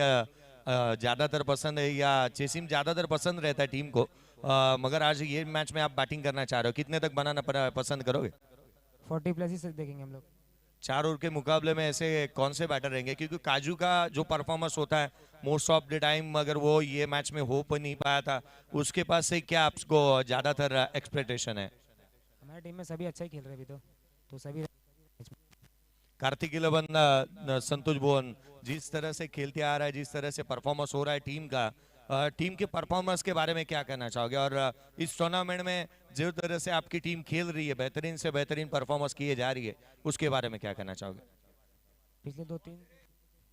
ज्यादातर पसंद है या चेसिंग ज्यादातर पसंद रहता है टीम को, मगर आज ये मैच में आप बैटिंग करना चाह रहे हो, कितने तक बनाना पसंद करोगे? 40+ ही देखेंगे हम लोग. 4 ओवर के मुकाबले में ऐसे कौन से बैटर रहेंगे? क्योंकि काजू का जो परफॉर्मेंस होता है मोस्ट ऑफ द टाइम, अगर वो ये मैच में हो नहीं पाया था, उसके पास से क्या आपको ज्यादातर एक्सपेक्टेशन है? हमारी टीम में सभी अच्छा ही खेल रहे हैं अभी तो सभी. कार्तिक इलेवन संतोष भुवन जिस तरह से खेलते आ रहा है, जिस तरह से परफॉर्मेंस हो रहा है टीम का, टीम के परफॉर्मेंस के बारे में क्या कहना चाहोगे? और इस टूर्नामेंट में जिस तरह से आपकी टीम खेल रही है, बेहतरीन से बेहतरीन परफॉर्मेंस किए जा रही है, उसके बारे में क्या कहना चाहोगे?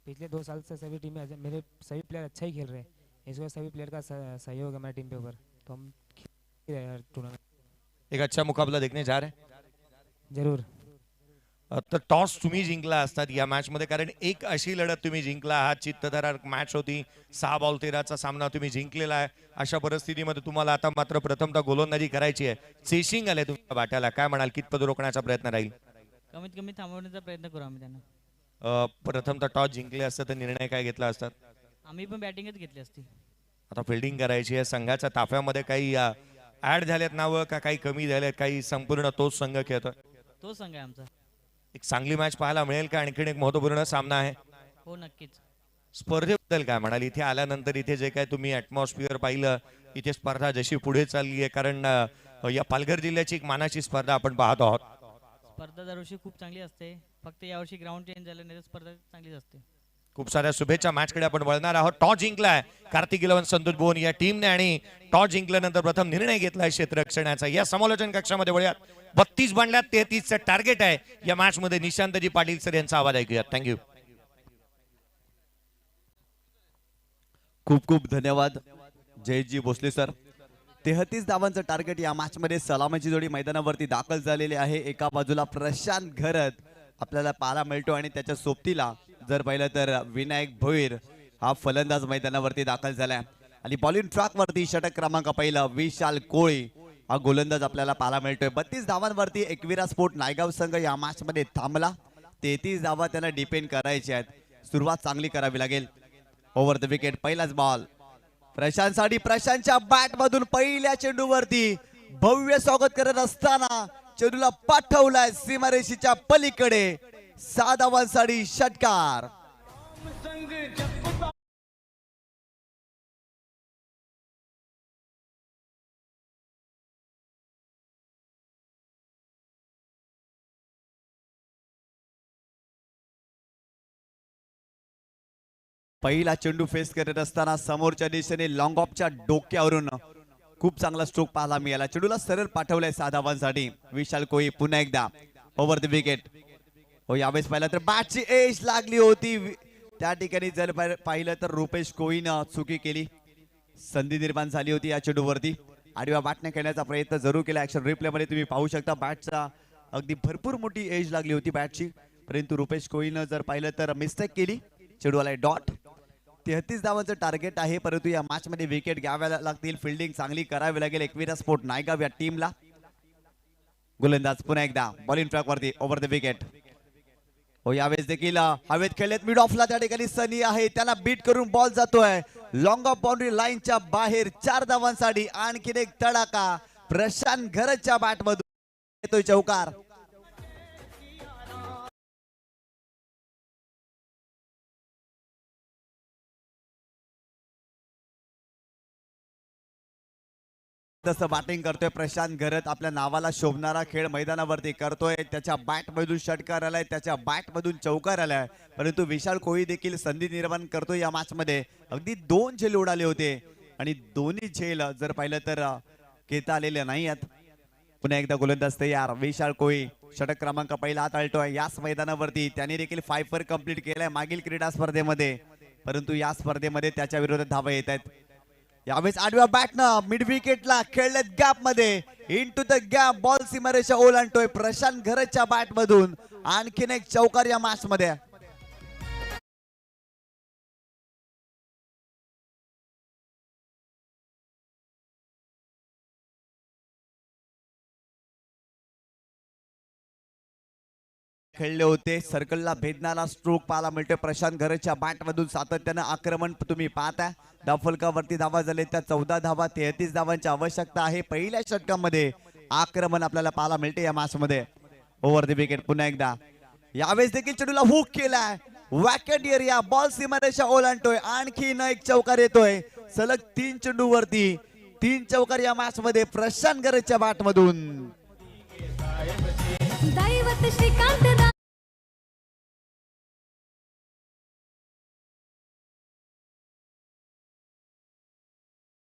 पिछले 2 साल से सभी टीमें मेरे सभी प्लेयर अच्छा ही खेल रहे हैं. इस वजह सभी प्लेयर का सहयोग है हमारी टीम के ऊपर, तो हम खेल रहे हैं टूर्नामेंट. एक अच्छा मुकाबला देखने जा रहे हैं. जरूर. तर टॉस तुम्ही जिंकला असतात या मॅच मध्ये, कारण एक अशी लढत तुम्ही जिंकला आहात, चित्तथरारक मॅच होती, 6 बॉल 13चा सामना तुम्ही जिंकलेला आहे. अशा परिस्थितीमध्ये तुम्हाला आता मात्र प्रथमतः गोलंदाजी करायची आहे. चेसिंग आले तुमच्या बाट्याला, काय म्हणाल, कितपत रोखण्याचा प्रयत्न राहील? कमीत कमी थांबवण्याचा प्रयत्न करू आम्ही त्यांना. प्रथमतः टॉस जिंकले असतं तर निर्णय काय घेतला असतात? आम्ही पण बॅटिंगच घेतली असती. आता फिल्डिंग करायची आहे. संघाच्या ताफ्यामध्ये काही ऍड झालेत नावं का काही कमी झालेत, काही संपूर्ण तोच संघ खेळतोय? तो संघ आहे आमचा. एक चांगली मॅच पाहायला मिळेल का? आणखीन एक महत्वपूर्ण सामना आहे. हो नक्कीच. स्पर्धेबद्दल काय म्हणाल? इथे आल्यानंतर इथे जे काय तुम्ही ऍटमॉस्फिअर पाहिलं, इथे स्पर्धा जशी पुढे चालली आहे, कारण या पालघर जिल्ह्याची एक मानाची स्पर्धा आपण पाहत आहोत. स्पर्धा दरवर्षी खूप चांगली असते, फक्त यावर्षी ग्राउंड चेंज झालं नाही तर स्पर्धा चांगलीच असते. खूप साऱ्या शुभेच्छा. मॅचकडे आपण वळणार आहोत. टॉस जिंकलाय कार्तिक इलेव्हन संतोष बोन या टीमने आणि टॉस जिंकल्यानंतर प्रथम निर्णय घेतलाय क्षेत्ररक्षणाचा. या समालोचन कक्षामध्ये वळूयात. 32 बांधल्यात, 33चं टार्गेट आहे या मॅच मध्ये. निशांतजी पाटील सर यांचा आवाज ऐकूयात. थँक्यू. खूप खूप धन्यवाद जयजी भोसले सर. 33 धावांचं टार्गेट या मॅच मध्ये. सलामीची जोडी मैदानावरती दाखल झालेली आहे. एका बाजूला प्रशांत घरत आपल्याला पाहायला मिळतो आणि त्याच्या सोबतीला जर पाहिलं तर विनायक भोईर हा फलंदाज मैदानावरती दाखल झालाय. आणि बॉलिंग ट्रॅक वरती षटक क्रमांक पहिला विशाल कोळी हा गोलंदाज आपल्याला पाहायला मिळतोय. 32 धावांवरती एकविरा स्पोर्ट नायगाव संघ या मॅच मध्ये थांबला. 33 धावा त्यांना डिपेंड करायच्या आहेत. सुरुवात चांगली करावी लागेल. ओव्हर द विकेट, पहिलाच बॉल प्रशांत साठी. प्रशांतच्या बॅट मधून पहिल्या चेंडूवरती भव्य स्वागत करत असताना चेंडूला पाठवलाय सीमारेषेच्या पलीकडे. 6 धावांसाठी षटकार. पहिला चेंडू फेस करत असताना समोरच्या दिशेने लॉंग ऑफच्या डोक्यावरून खूप चांगला स्ट्रोक पाहायला मिळाला. चेंडूला सरळ पाठवलाय 6 धावांसाठी विशाल कोळी. पुन्हा एकदा ओव्हर द विकेट. हो, यावेळेस पाहिलं तर बॅटची एज लागली होती. त्या ठिकाणी जर पाहिलं तर रुपेश कोळीनं चुकी केली. संधी निर्माण झाली होती या चेंडूवरती. आडव्या बॅटने खेळण्याचा प्रयत्न जरूर केला. ऍक्शन रिप्ले मध्ये तुम्ही पाहू शकता बॅटचा अगदी भरपूर मोठी एज लागली होती बॅटची, परंतु रुपेश कोळीनं जर पाहिलं तर मिस्टेक केली. चेंडूला डॉट. 33 धावांचं टार्गेट आहे, परंतु या मॅच मध्ये विकेट घ्याव्या लागतील. फिल्डिंग चांगली करावी लागेल एकविरा स्पोर्ट नायगाव या टीमला. गोलंदाज पुन्हा एकदा बॉलिंग ट्रॅक वरती. Over the wicket. हो, यावेळेस देखील हवेत खेळलेत. मिड ऑफला त्या ठिकाणी सनी आहे, त्यांना बीट करून बॉल जातोय लॉंग ऑफ बाउंड्री लाईनच्या बाहेर. 4 धावांसाठी आणखीन एक तडाका प्रशांत घरच्या बॅट मधून येतोय चौकार. तसं बॅटिंग करतोय प्रशांत घरत. आपल्या नावाला शोभणारा खेळ मैदानावरती करतोय. त्याच्या बॅट मधून षटकार आलाय, त्याच्या बॅट मधून चौकार आलाय, परंतु विशाल कोळी देखील संधी निर्माण करतोय या मॅच मध्ये. अगदी 2 झेल उडाले होते आणि दोन्ही झेल जर पाहिलं तर घेता आलेले नाही आहेत. पुन्हा एकदा गोलंदाज तयार विशाल कोळी. षटक क्रमांक पहिला हात आलटोय याच मैदानावरती. त्याने देखील 5 कंप्लीट केलाय मागील क्रीडा स्पर्धेमध्ये, परंतु या स्पर्धेमध्ये त्याच्या विरोधात धावा येत आहेत. यावेळेस आडव्या बॅटनं मिड विकेटला खेळलेत गॅप मध्ये. इनटू द गॅप बॉल सीमारेषा ओलांडतोय प्रशांत घरच्या बॅट मधून. आणखीन एक चौकार या मॅच मध्ये. खेळले होते. सर्कलला भेदणारा स्ट्रोक पाहायला मिळतोय प्रशांत घरच्या बॅट मधून. सातत्यानं आक्रमण तुम्ही पाहताय. धावफलकावरती धावा झाले त्या 14 धावा. 33 धावांची आवश्यकता आहे. पहिल्या षटकामध्ये आक्रमण आपल्याला पाहायला मिळते या मॅच मध्ये. ओव्हर द विकेट पुन्हा एकदा. यावेळेस देखील चेंडूला हुक केलाय. वॅकेट एरिया बॉल सीमारेषा ओलांडतोय. आणखीन एक चौकार येतोय. सलग 3 चेंडूवरती 3 चौकार या मॅच मध्ये प्रशांत घरच्या बॅट मधून. दैवत श्रीकांत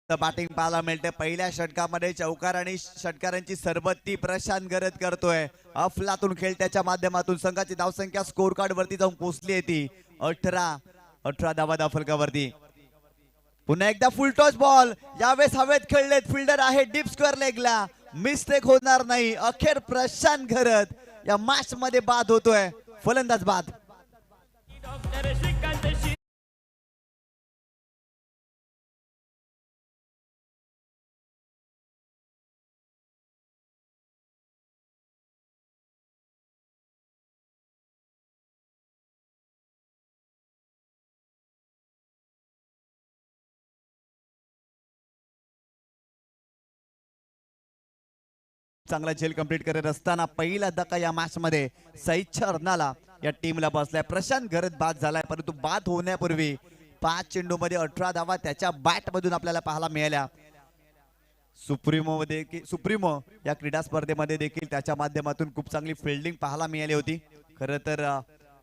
बॅटिंग पाहायला मिळते. पहिल्या षटकामध्ये चौकार आणि षटकारांची सरबत्ती प्रशांत घरत करतोय. अफलातून खेळ त्याच्या माध्यमातून संघाची धावसंख्या स्कोर कार्ड वरती जाऊन पोहोचली आहे ती 18 धावा धावफलकावरती. पुन्हा एकदा फुल टॉस बॉल. यावेळेस हवेत खेळलेत. फिल्डर आहे डीप स्क्वेअर लेगला. मिस्टेक होणार नाही. अखेर प्रशांत घरत या मॅच मध्ये बाद होतोय. फलंदाज बाद. डॉक्टर श्रीकांत शिंदे चांगला झेल कंप्लीट करत असताना पहिला धक्का या मॅच मध्ये सईदच्या अर्नाला या टीमला बसलाय. प्रशांत घरत बाद झालाय, परंतु बाद होण्यापूर्वी 5 चेंडू मध्ये 18 धावा त्याच्या बॅट मधून आपल्याला पाहायला मिळाल्या. सुप्रीमो या क्रीडा स्पर्धेमध्ये देखील त्याच्या माध्यमातून खूप चांगली फिल्डिंग पाहायला मिळाली होती. खरं तर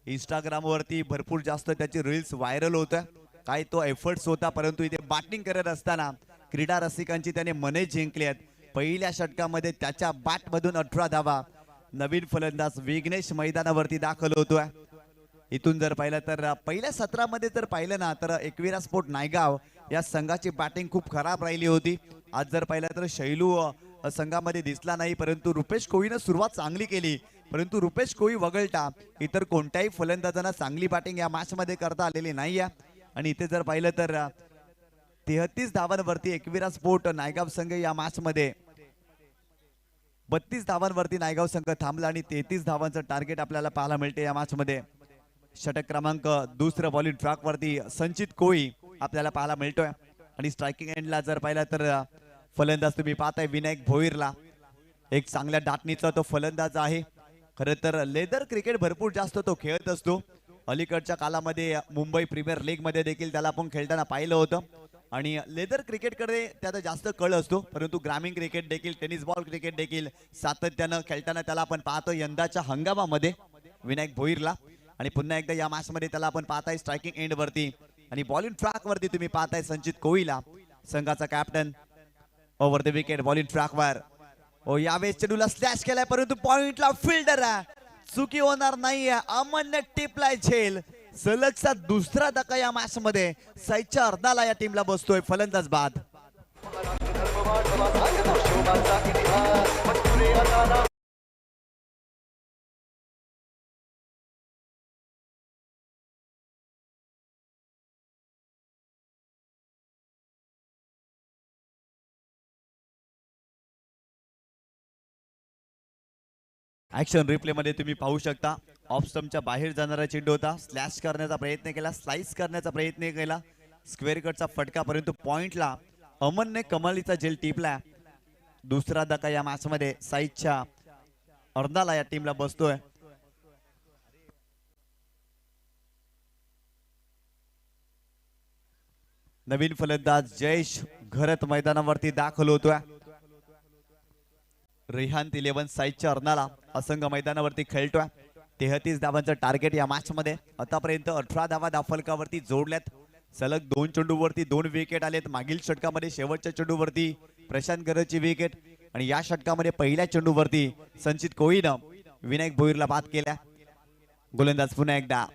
इंस्टाग्राम वरती भरपूर जास्त त्याची रील्स व्हायरल होत्या. काय तो एफर्ट्स होता, परंतु इथे बॅटिंग करत असताना क्रीडा रसिकांची त्याने मने जिंकली आहेत. पहिल्या षटकामध्ये त्याच्या बॅट मधून 18 धावा. नवीन फलंदाज विघ्नेश मैदानावरती दाखल होतोय. इथून जर पाहिलं तर पहिल्या सत्रामध्ये जर पाहिलं ना तर एकविरा स्पोर्ट नायगाव या संघाची बॅटिंग खूप खराब राहिली होती. आज जर पाहिलं तर शैलू संघामध्ये दिसला नाही, परंतु रुपेश कोहलीनं सुरुवात चांगली केली. परंतु रुपेश कोहली वगळता इतर कोणत्याही फलंदाजांना चांगली बॅटिंग या मॅच मध्ये करता आलेली नाहीये. आणि इथे जर पाहिलं तर 33 धावांवरती एकविरा स्पोर्ट नायगाव संघ या मॅच मध्ये 32 धावांवरती नायगाव संघ थांबला आणि 33 धावांचं टार्गेट आपल्याला पाहायला मिळते या मॅच मध्ये. षटक क्रमांक दुसरं बॉलिंग ट्रॅक वरती संचित कोळी आपल्याला पाहायला मिळतोय. आणि स्ट्रायकिंग एंडला जर पाहिलं तर फलंदाज तुम्ही पाहताय विनायक भोईरला. एक चांगल्या दाटणीचा तो फलंदाज आहे. खरं तर लेदर क्रिकेट भरपूर जास्त तो खेळत असतो. अलीकडच्या काळामध्ये मुंबई प्रीमियर लीग मध्ये देखील त्याला आपण खेळताना पाहिलं होतं. आणि लेदर क्रिकेटकडे त्याचा जास्त कळ असतो, परंतु ग्रामीण क्रिकेट देखील टेनिस बॉल क्रिकेट देखील सातत्यानं खेळताना त्याला आपण पाहतो यंदाच्या हंगामामध्ये विनायक भोईरला. आणि पुन्हा एकदा या मॅच मध्ये त्याला आपण पाहताय स्ट्रायकिंग एंड वरती. आणि बॉलिंग ट्रॅक वरती तुम्ही पाहताय संचित कोहलीला, संघाचा captain. Over the wicket bowling track वर यावेळेस चेंडूला स्लॅश केलाय, परंतु पॉइंटला फिल्डर चुकी होणार नाहीये. अमनने टिपलाय झेल. सलगचा दुसरा धक्का या मॅच मध्ये सईदच्या अर्नाला या टीमला बसतोय. फलंदाज बाद. ऍक्शन रिप्ले मध्ये तुम्ही पाहू शकता ऑफ स्टंपच्या बाहेर जाणारा चेंडू होता. स्लॅश करण्याचा प्रयत्न केला, स्लाइस करण्याचा प्रयत्न केला, स्क्वेअर कटचा फटका, परंतु पॉइंटला अमनने कमालीचा झेल टिपला. दुसरा धक्का या मॅच मध्ये साईदच्या अर्नाला या टीमला बसतोय. नवीन फलंदाज जयेश घरत मैदानावरती दाखल होतोय. रेहान 11 साईदच्या अर्नाला असंघ मैदानावरती खेळतोय. 33 धावांचं टार्गेट या मॅच मध्ये. आतापर्यंत 18 धावा दाफलकावरती जोडल्यात. सलग 2 चेंडूवरती 2 विकेट आलेत. मागील षटकामध्ये शेवटच्या चेंडूवरती प्रशांत गरजची विकेट आणि या षटकामध्ये पहिल्या चेंडूवरती संचित कोहलीनं विनायक भोईरला बाद केल्या. गोलंदाज पुन्हा एकदा.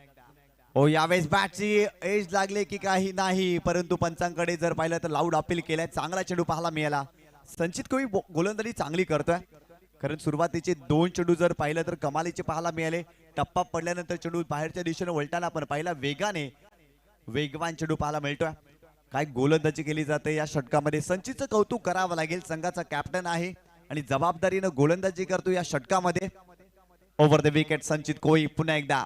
यावेळेस बॅटची एज लागले की काही नाही, परंतु पंचांकडे जर पाहिलं तर लाऊड अपील केलाय. चांगला चेंडू पाहायला मिळाला. संचित कोहली गोलंदाजी चांगली करतोय. कारण सुरुवातीचे 2 चेंडू जर पाहिलं तर कमालीचे पाहायला मिळाले. टप्पा पडल्यानंतर चेंडू बाहेरच्या दिशेने वळताना आपण पाहिला वेगवान चेंडू पाहायला मिळतोय. काय गोलंदाजी केली जाते या षटकामध्ये. संचितचं कौतुक करावं लागेल. संघाचा कॅप्टन आहे आणि जबाबदारीनं गोलंदाजी करतो या षटकामध्ये. ओव्हर द विकेट संचित कोहली पुन्हा एकदा.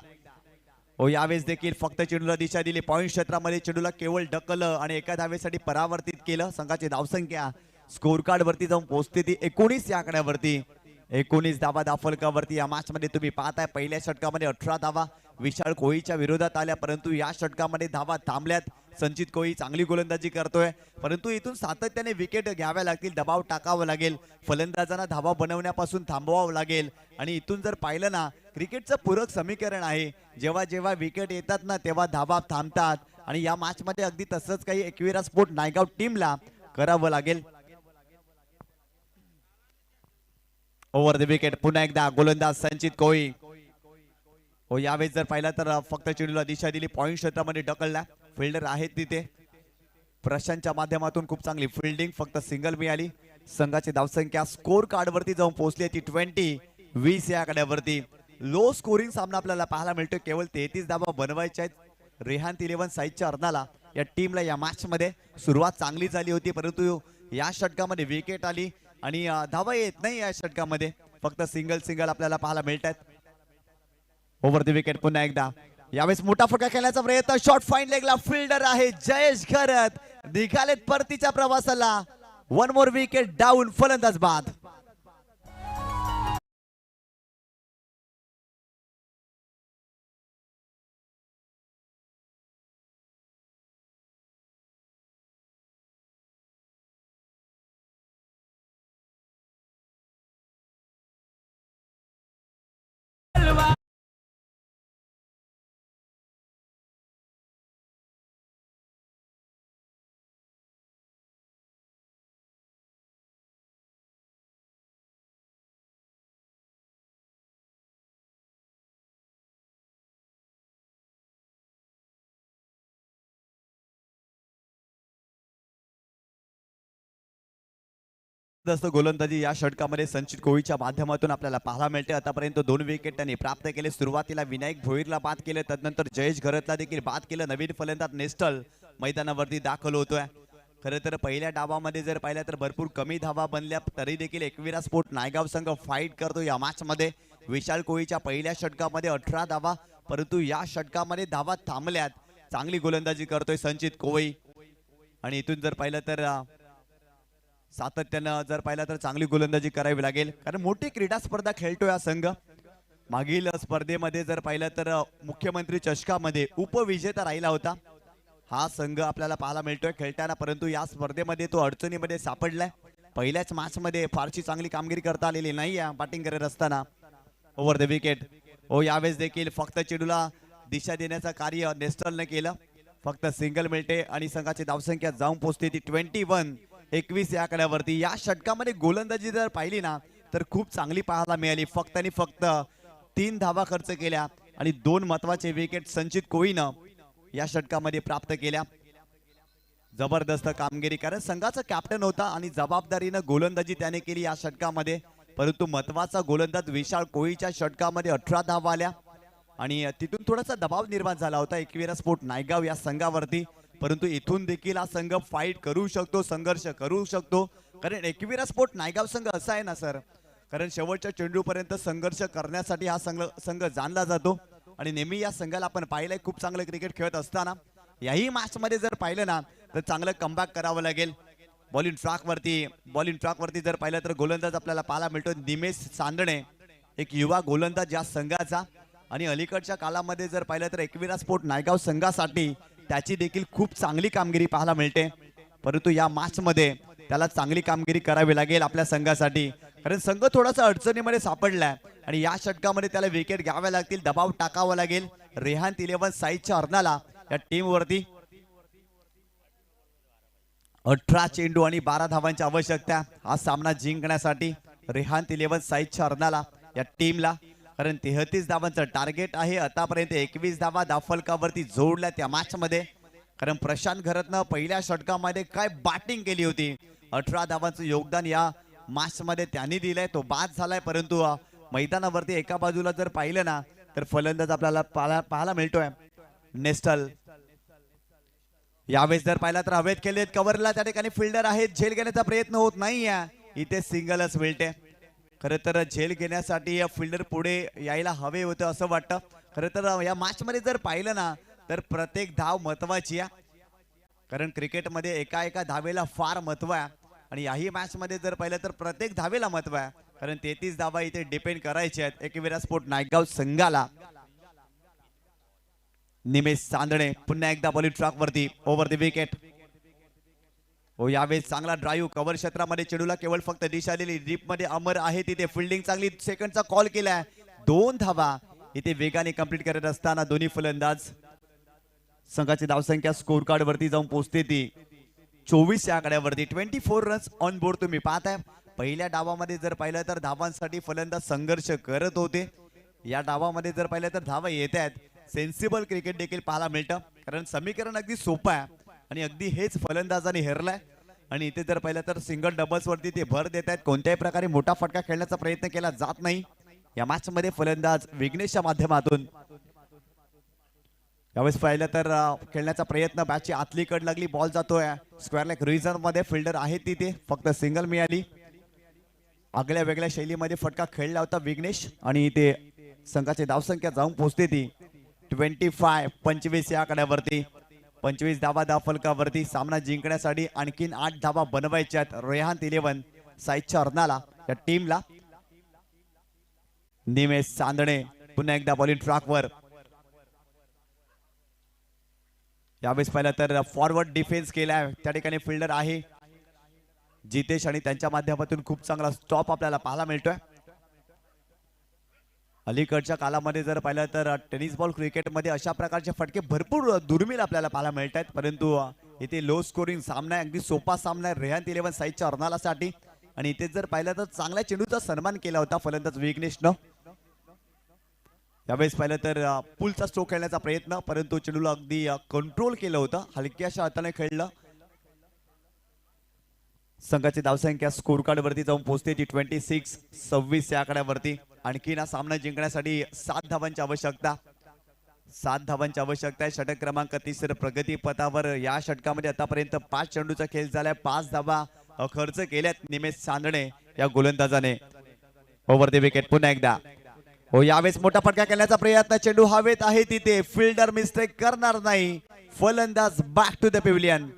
यावेळेस देखील फक्त चेंडूला दिशा दिली. पॉइंट क्षेत्रामध्ये चेंडूला केवळ ढकललं आणि एका धावेसाठी परावर्तित केलं. संघाची धावसंख्या स्कोर कार्ड वरती जाऊन पोहोचते ती 19 या आकड्यावरती. 19 धावा दाफलकावरती या मॅच मध्ये तुम्ही पाहताय. पहिल्या षटकामध्ये 18 धावा विशाल कोहलीच्या विरोधात आल्या, परंतु या षटकामध्ये धावा थांबल्यात. संचित कोहली चांगली गोलंदाजी करतोय, परंतु इथून सातत्याने विकेट घ्याव्या लागतील, दबाव टाकावा लागेल, फलंदाजांना धावा बनवण्यापासून थांबवावं लागेल. आणि इथून जर पाहिलं ना क्रिकेटचं पूरक समीकरण आहे. जेव्हा जेव्हा विकेट येतात ना तेव्हा धावा थांबतात. आणि या मॅच मध्ये अगदी तसंच काही एकविरा स्पोर्ट नायगाव टीमला करावं लागेल. ओव्हर द विकेट पुन्हा एकदा गोलंदाज संचित कोहली. यावेळेस जर पाहिला तर फक्त चेंडूला दिशा दिली. पॉइंट क्षेत्रामध्ये ढकलला. फिल्डर आहेत तिथे. प्रशांतच्या माध्यमातून खूप चांगली फिल्डिंग. फक्त सिंगल मिळाली. संघाची धावसंख्या स्कोर कार्ड वरती जाऊन पोहोचली ती 20. 20 या आकड्यावरती लो स्कोरिंग सामना आपल्याला पाहायला मिळतोय. केवळ 33 धावा बनवायच्या आहेत रेहान 11 साईडच्या अर्नाला. या टीमला या मॅच मध्ये सुरुवात चांगली झाली होती, परंतु या षटकामध्ये विकेट आली आणि धावा येत नाही या षटकामध्ये. फक्त सिंगल आपल्याला पाहायला मिळत आहेत. ओव्हर द विकेट पुन्हा एकदा. यावेळेस मोठा फटका खेळण्याचा प्रयत्न. शॉर्ट फाईन लेगला फिल्डर आहे जयेश घरत. निघालेत परतीच्या प्रवासाला. One more wicket down. फलंदाज बाद. जबरदस्त गोलंदाजी या षटकामध्ये संचित कोहलीच्या माध्यमातून आपल्याला पाहायला मिळते. आतापर्यंत 2 विकेट त्यांनी प्राप्त केले. सुरुवातीला विनायक भोईरला बाद केले, तदनंतर जयेश घरतला देखील बाद केलं. नवीन फलंदाज नेस्टल मैदानावरती दाखल होतोय. खरं तर पहिल्या डावामध्ये जर पाहिलं तर भरपूर कमी धावा बनल्या, तरी देखील एकविरा स्पोर्ट नायगाव संघ फाईट करतो या मॅच मध्ये. विशाल कोहलीच्या पहिल्या षटकामध्ये 18 धावा, परंतु या षटकामध्ये धावा थांबल्यात. चांगली गोलंदाजी करतोय संचित कोहली आणि इथून जर पाहिलं तर सातत्यानं जर पाहिलं तर चांगली गोलंदाजी करावी लागेल, कारण मोठी क्रीडा स्पर्धा खेळतोय हा संघ. मागील स्पर्धेमध्ये जर पाहिलं तर मुख्यमंत्री चषकामध्ये उपविजेता राहिला होता हा संघ आपल्याला पाहायला मिळतोय खेळताना, परंतु या स्पर्धेमध्ये तो अडचणीमध्ये सापडलाय. पहिल्याच मॅच मध्ये फारशी चांगली कामगिरी करता आलेली नाही बॅटिंग करत असताना. Over the wicket. यावेळेस देखील फक्त चेंडूला दिशा देण्याचं कार्य नेस्टलने केलं. फक्त सिंगल मिळते आणि संघाची धावसंख्या जाऊन पोहोचते ती 21 या आकड्यावरती. या षटकामध्ये गोलंदाजी जर पाहिली ना तर खूप चांगली पाहायला मिळाली. फक्त आणि फक्त 3 धावा खर्च केल्या आणि 2 महत्वाचे विकेट संचित कोहलीनं या षटकामध्ये प्राप्त केल्या. जबरदस्त कामगिरी, कारण संघाचा कॅप्टन होता आणि जबाबदारीनं गोलंदाजी त्याने केली या षटकामध्ये. परंतु महत्वाचा गोलंदाज विशाल कोहलीच्या षटकामध्ये 18 धावा आल्या आणि तिथून थोडासा दबाव निर्माण झाला होता एकविरा स्पोर्ट नायगाव या संघावरती. परंतु इथून देखील हा संघ फाईट करू शकतो, संघर्ष करू शकतो, कारण एकविरा स्पोर्ट नायगाव संघ असा आहे ना सर, कारण शेवटच्या चेंडूपर्यंत संघर्ष करण्यासाठी हा संघ जाणला जातो आणि नेहमी या संघाला आपण पाहिलंय खूप चांगलं क्रिकेट खेळत असताना. याही मॅच मध्ये जर पाहिलं ना तर चांगलं कमबॅक करावं लागेल. बॉलिंग ट्रॅक वरती जर पाहिलं तर गोलंदाज आपल्याला पाहायला मिळतो निमेश चांदणे, एक युवा गोलंदाज या संघाचा. आणि अलीकडच्या काळामध्ये जर पाहिलं तर एकविरा स्पोर्ट नायगाव संघासाठी त्याची देखील खूप चांगली कामगिरी पाहायला मिळते. परंतु या मॅच मध्ये त्याला चांगली कामगिरी करावी लागेल आपल्या संघासाठी, कारण संघ थोडासा अडचणीमध्ये सापडलाय आणि या षटकामध्ये त्याला विकेट घ्याव्या लागतील, दबाव टाकावा लागेल. रेहान 11 साईडच्या अर्नाला या टीम वरती 18 चेंडू आणि 12 धावांची आवश्यकता हा सामना जिंकण्यासाठी रेहान 11 साईडच्या अर्नाला या टीमला, कारण 33 धावांचं टार्गेट आहे. आतापर्यंत 21 धावा दाफलकावरती जोडल्या त्या मॅच मध्ये, कारण प्रशांत घरतनं पहिल्या षटकामध्ये काय बॅटिंग केली होती. 18 धावांचं योगदान या मॅच मध्ये त्यांनी दिलंय, तो बाद झालाय. परंतु मैदानावरती एका बाजूला जर पाहिलं ना तर फलंदाज आपल्याला पाहायला मिळतोय नेस्टल. यावेळेस जर पाहिला तर हवेत केलेत कव्हरला, त्या ठिकाणी फिल्डर आहेत, झेल घेण्याचा प्रयत्न होत नाही. इथे सिंगलच मिळते. खरं तर झेल घेण्यासाठी या फिल्डर पुढे यायला हवे होतं असं वाटतं. खरं तर या मॅच मध्ये जर पाहिलं ना तर प्रत्येक धाव महत्वाची आहे, कारण क्रिकेटमध्ये एका धावेला फार महत्व आहे आणि याही मॅच मध्ये जर पाहिलं तर प्रत्येक धावेला महत्व आहे, कारण 33 धावा इथे डिपेंड करायचे आहेत एकविरा स्पोर्ट नायगाव संघाला. निमेश चांदणे पुन्हा एकदा बॉलिंग ट्रॅक वरती. Over the wicket. यावेळेस चांगला ड्राईव्ह कव्हर क्षेत्रामध्ये चेंडूला केवळ फक्त दिशा दिली. डीप मध्ये अमर आहे तिथे, फिल्डिंग चांगली, सेकंडचा कॉल केलाय. 2 धावा इथे वेगाने कंप्लीट करत असताना दोन्ही फलंदाज. संघाची धावसंख्या स्कोर कार्ड वरती जाऊन पोहोचते ती 24 या आकड्यावरती. 24 रन्स ऑन बोर्ड तुम्ही पाहताय. पहिल्या डावामध्ये जर पाहिलं तर धावांसाठी फलंदाज संघर्ष करत होते. या डावामध्ये जर पाहिलं तर धावा येत आहेत. सेन्सिबल क्रिकेट देखील पाहायला मिळतं, कारण समीकरण अगदी सोपं आहे आणि अगदी हेच फलंदाजाने हेरलाय. आणि इथे जर पाहिलं तर सिंगल डबल्स वरती ते भर देत आहेत. कोणत्याही प्रकारे मोठा फटका खेळण्याचा प्रयत्न केला जात नाही. या मॅच मध्ये फलंदाज विघ्नेशच्या माध्यमातून यावेळेस पाहिलं तर खेळण्याचा प्रयत्न बॅटची आतली कड लागली, बॉल जातोय स्क्वेअर लेग रिझन मध्ये, फिल्डर आहे तिथे, फक्त सिंगल मिळाली. आगळ्या वेगळ्या शैलीमध्ये फटका खेळला होता विघ्नेश आणि ते संघाची धावसंख्या जाऊन पोहोचते ती 25 या आकड्यावरती. 25 धावा धावफलकावरती. सामना जिंकण्यासाठी आणखीन 8 धावा बनवायच्यात रेहान 11 साईच्या अर्नाला या टीमला. निमेश चांदणे पुन्हा एकदा बॉलिंग ट्रॅकवर. यावेळेस पाहिलं तर फॉरवर्ड डिफेन्स केलाय, त्या ठिकाणी फिल्डर आहे जितेश आणि त्यांच्या माध्यमातून खूप चांगला स्टॉप आपल्याला पाहायला मिळतोय. अलीकडच्या कालामध्ये जर पाहिलं तर टेनिस बॉल क्रिकेटमध्ये अशा प्रकारचे फटके भरपूर दुर्मिळ आपल्याला पाहायला मिळत आहेत, परंतु इथे लो स्कोरिंग सामना आहे, अगदी सोपा सामना आहे रेहान 11 साईच्या अर्नालासाठी. आणि इथे जर पाहिलं तर चांगल्या चेंडूचा सन्मान केला होता फलंदाज विघ्नेशनं. यावेळेस पाहिलं तर पुलचा स्ट्रोक खेळण्याचा प्रयत्न, परंतु चेंडूला अगदी कंट्रोल केलं होतं, हलक्याशा हाताने खेळलं. संघाची धावसंख्या स्कोर कार्ड वरती जाऊन पोहोचते ती 26 या आकड्यावरती. आणखी हा सामना जिंकण्यासाठी 7 धावांची आवश्यकता. 7 धावांची आवश्यकता आहे. षटक क्रमांक 30 प्रगती पथावर. या षटकामध्ये आतापर्यंत 5 चेंडूचा खेळ झालाय, 5 धावा खर्च केल्यात निमेश चांदणे या गोलंदाजाने. ओव्हर द विकेट पुन्हा एकदा. हो, यावेळेस मोठा फटका खेळण्याचा प्रयत्न, चेंडू हवेत आहे तिथे, फिल्डर मिस्टेक करणार नाही. फलंदाज बॅक टू द पिव्हिलियन.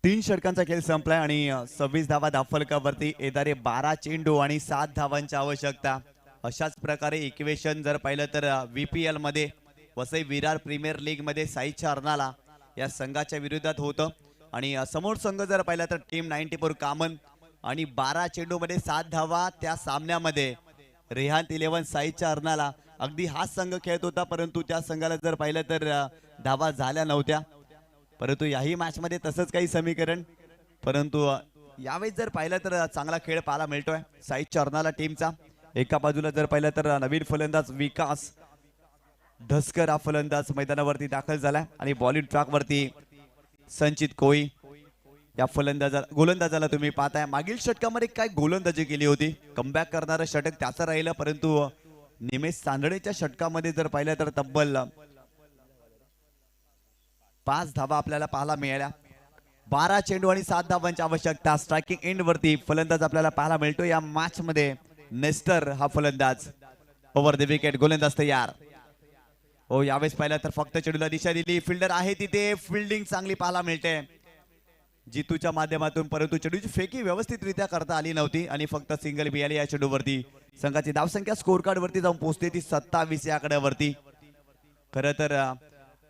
तीन षटकांचा खेळ संपलाय आणि 26 धावा धावफलकावरती. येणारे 12 चेंडू आणि 7 धावांची आवश्यकता. अशाच प्रकारे इक्वेशन जर पाहिलं तर VPL मध्ये वसई विरार प्रीमियर लीग मध्ये साईच्या अर्नाला या संघाच्या विरोधात होतं. आणि समोर संघ जर पाहिला तर टीम 94 कामन आणि 12 चेंडू मध्ये 7 धावा त्या सामन्यामध्ये रेहान 11 साईच्या अर्नाला. अगदी हाच संघ खेळत होता, परंतु त्या संघाला जर पाहिलं तर धावा झाल्या नव्हत्या. परंतु याही मॅच मध्ये तसंच काही समीकरण, परंतु यावेळेस जर पाहिलं तर चांगला खेळ पाहायला मिळतोय साईच्या अर्नाला टीमचा. एका बाजूला जर पाहिलं तर नवीन फलंदाज विकास धसकर हा फलंदाज मैदानावरती दाखल झाला आणि बॉलिंग ट्रॅक वरती संचित कोई या गोलंदाजाला तुम्ही पाहताय. मागील षटकामध्ये काय गोलंदाजी केली होती, कमबॅक करणारं षटक त्याचं राहिलं, परंतु निमेश चांदणेच्या षटकामध्ये जर पाहिलं तर तब्बल 5 धावा आपल्याला पाहायला मिळाल्या. 12 चेंडू आणि 7 धावांची आवश्यकता. स्ट्रायकिंग एंड वरती फलंदाज आपल्याला पाहायला मिळतो या मॅच मध्ये नेस्टर हा फलंदाज. ओव्हर द विकेट, गोलंदाज तयार. हो, यावेळेस पाहिलं तर फक्त चेंडूला दिशा दिली, फिल्डर आहे तिथे, फिल्डिंग चांगली पाहायला मिळते जितूच्या माध्यमातून, परंतु चेंडूची फेकी व्यवस्थितरित्या करता आली नव्हती आणि फक्त सिंगल मिळाली या चेंडूवरती. संघाची धावसंख्या स्कोर कार्ड वरती जाऊन पोहोचते ती 27 या आकड्यावरती. खरं तर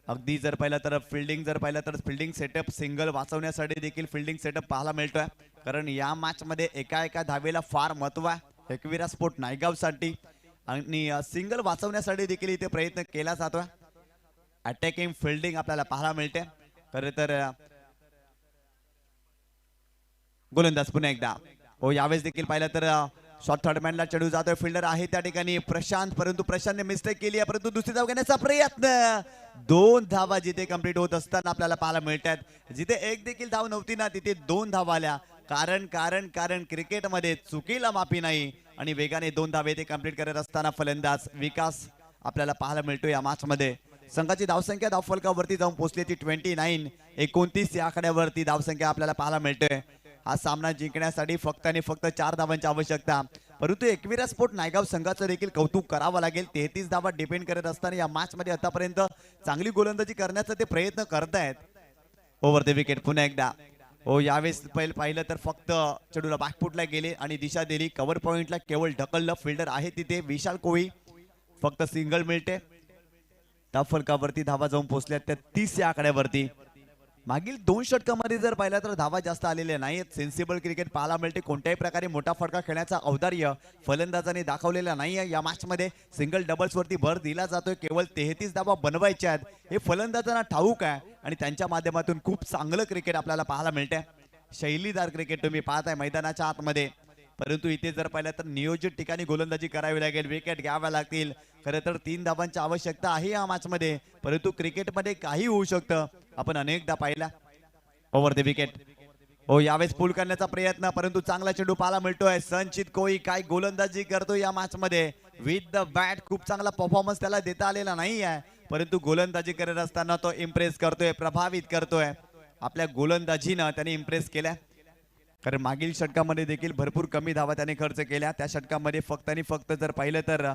अगदी जर पाहिलं तर फिल्डिंग जर पाहिलं तर फिल्डिंग सेटअप सिंगल वाचवण्यासाठी देखील फिल्डिंग सेटअप पाहायला मिळतोय, कारण या मॅच मध्ये एका धावेला फार महत्व आहे एकविरा स्पोर्ट नायगावसाठी. आणि सिंगल वाचवण्यासाठी देखील इथे प्रयत्न केला जातोय. अटॅकिंग फिल्डिंग आपल्याला पाहायला मिळते. खरं तर गोलंदाज पुन्हा एकदा. हो, यावेळेस देखील पाहिलं तर शॉर्ट थर्डमॅनला चेंडू जातोय, फिल्डर आहे त्या ठिकाणी प्रशांत, परंतु प्रशांतने मिस्टेक केली आहे, परंतु दुसरी धाव घेण्याचा प्रयत्न. 2 धावा जिथे कंप्लीट होत असताना आपल्याला पाहायला मिळतात. जिथे एक देखील धाव नव्हती ना तिथे 2 धावा आल्या. कारण क्रिकेटमध्ये चुकीला माफी नाही आणि वेगाने 2 धावे ते कंप्लीट करत असताना फलंदाज विकास आपल्याला पाहायला मिळतो या मॅच मध्ये. संघाची धावसंख्या धावफलकावरती जाऊन पोहोचली ती 29 या आकड्यावरती धावसंख्या आपल्याला पाहायला मिळतोय. हा सामना जिंकण्यासाठी फक्त आणि फक्त 4 धावांची आवश्यकता. परंतु एकविरा स्पोर्ट नायगाव संघाचं देखील कौतुक करावं लागेल. 33 धावा डिपेंड करत असताना या मॅच मध्ये आतापर्यंत चांगली गोलंदाजी करण्याचा ते प्रयत्न करतायत. ओव्हर द विकेट पुन्हा एकदा. हो, यावेळेस पाहिलं तर फक्त चेंडूला बॅकफुटला गेले आणि दिशा दिली. कव्हर पॉइंटला केवळ ढकललं. फिल्डर आहे तिथे विशाल कोळी. फक्त सिंगल मिळते. त्या फलकावरती धावा जाऊन पोहोचल्या त्या 30 या आकड्यावरती. मागील 2 षटकामध्ये जर पाहिलं तर धावा जास्त आलेल्या नाहीत. सेन्सिबल क्रिकेट पाहायला मिळते. कोणत्याही प्रकारे मोठा फटका खेळण्याचा औदार्य फलंदाजाने दाखवलेला नाहीये. या मॅच मध्ये सिंगल डबल्स वरती भर दिला जातोय. केवळ 33 धावा बनवायच्या आहेत हे फलंदाजांना ठाऊक आहे आणि त्यांच्या माध्यमातून खूप चांगलं क्रिकेट आपल्याला पाहायला मिळतंय. शैलीदार क्रिकेट तुम्ही पाहताय मैदानाच्या आतमध्ये. परंतु इथे जर पाहिलं तर नियोजित ठिकाणी गोलंदाजी करावी लागेल. विकेट घ्याव्या लागतील. खरं तर 3 धावांची आवश्यकता आहे या मॅच मध्ये. परंतु क्रिकेटमध्ये काही होऊ शकतं. आपण अनेकदा पाहिला. Over the wicket. हो, यावेळेस पूल करण्याचा प्रयत्न परंतु चांगला चेंडू पाहायला मिळतोय. संचित कोळी काय गोलंदाजी करतो या मॅच मध्ये. विथ द बॅट खूप चांगला परफॉर्मन्स त्याला देता आलेला नाही आहे. परंतु गोलंदाजी करत असताना तो इम्प्रेस करतोय, प्रभावित करतोय. आपल्या गोलंदाजीनं त्याने इम्प्रेस केल्या. कारण मागील षटकामध्ये देखील भरपूर कमी धावा त्याने खर्च केल्या. त्या षटकामध्ये फक्त आणि फक्त जर पाहिलं तर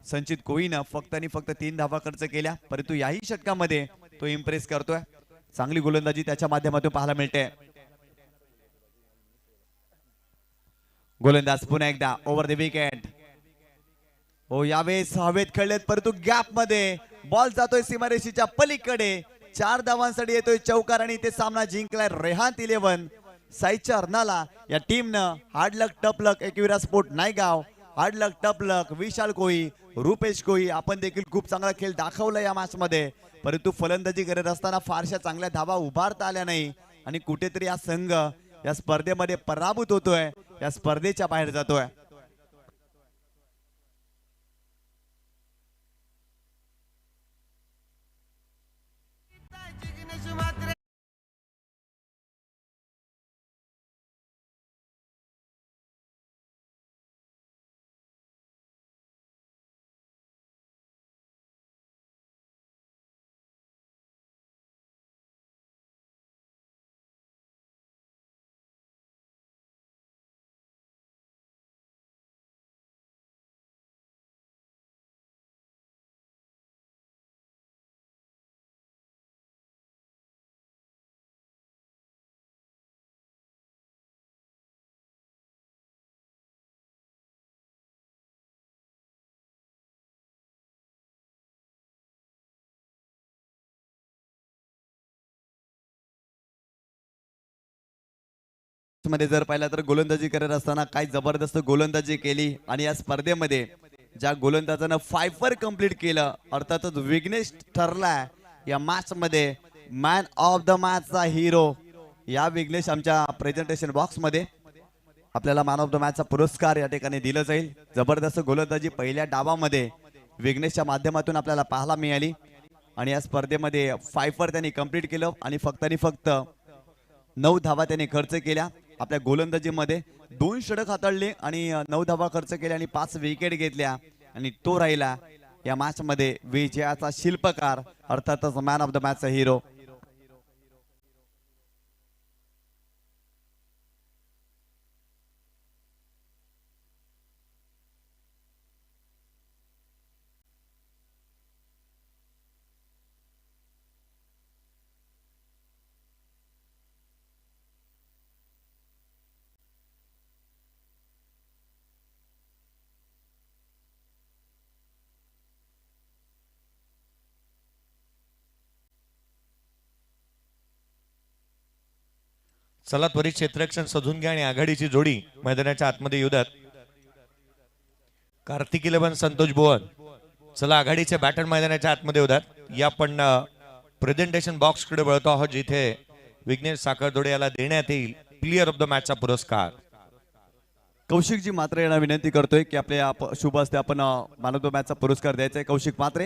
संचित कोळीनं फक्त आणि फक्त 3 धावा खर्च केल्या. परंतु याही षटकामध्ये तो इम्प्रेस करतोय. चांगली गोलंदाजी त्याच्या माध्यमातून पाहायला मिळते. गोलंदाज पुन्हा एकदा. Over the wicket. हो, यावेळेस हवेत खेळलेत परंतु गॅप मध्ये बॉल जातोय सीमारेषेच्या पलीकडे. 4 धावांसाठी येतोय चौकार आणि ते सामना जिंकलाय रेहान 11 साईच्या अर्नाला. या टीमनं हार्ड लक टफ लक एकविरा स्पोर्ट नायगाव, हार्ड लक टफ लक विशाल कोळी, रुपेश कोळी आपण देखील खूप चांगला खेळ दाखवला या मॅच मध्ये. परंतु फलंदाजी करत असताना फारशा चांगल्या धावा उभारता आल्या नाही आणि कुठेतरी हा संघ या स्पर्धेमध्ये पराभूत होतोय. या स्पर्धेच्या बाहेर जातोय. मध्ये जर पाहिलं तर गोलंदाजी करत असताना काय जबरदस्त गोलंदाजी केली आणि या स्पर्धेमध्ये ज्या गोलंदाजानं 5 कंप्लीट केलं अर्थातच विघ्नेश ठरला या मॅच मध्ये मॅन ऑफ द मॅचचा हिरो. या विघ्नेश आमच्या प्रेझेंटेशन बॉक्स मध्ये आपल्याला मॅन ऑफ द मॅचचा पुरस्कार या ठिकाणी दिला जाईल. जबरदस्त गोलंदाजी पहिल्या डावामध्ये विघ्नेशच्या माध्यमातून आपल्याला पाहायला मिळाली आणि या स्पर्धेमध्ये 5 त्यांनी कंप्लीट केलं आणि फक्त 9 धावा त्यांनी खर्च केल्या. आपल्या गोलंदाजीमध्ये 2 षटक हाताळले आणि 9 धावा खर्च केल्या आणि 5 विकेट घेतल्या आणि तो राहिला या मॅच मध्ये विजयाचा शिल्पकार अर्थातच मॅन ऑफ द मॅचचा हिरो. चला त्वरित क्षेत्ररक्षण शोधून घ्या आणि आघाडीची जोडी मैदानाच्या आतमध्ये येऊ द्यात. कार्तिक 11 संतोष भुवन. चला आघाडीचे बॅटर मैदानाच्या आतमध्ये येऊ द्यात. या आपण प्रेझेंटेशन बॉक्स कडे वळतो आहोत जिथे विघ्नेश साखरदोडे याला देण्यात येईल प्लेयर ऑफ द मॅचचा पुरस्कार. कौशिकजी मात्रे यांना विनंती करतोय की आपल्या शुभ हस्ते आपण मॅन ऑफ द मॅचचा पुरस्कार द्यायचा आहे. कौशिक मात्रे.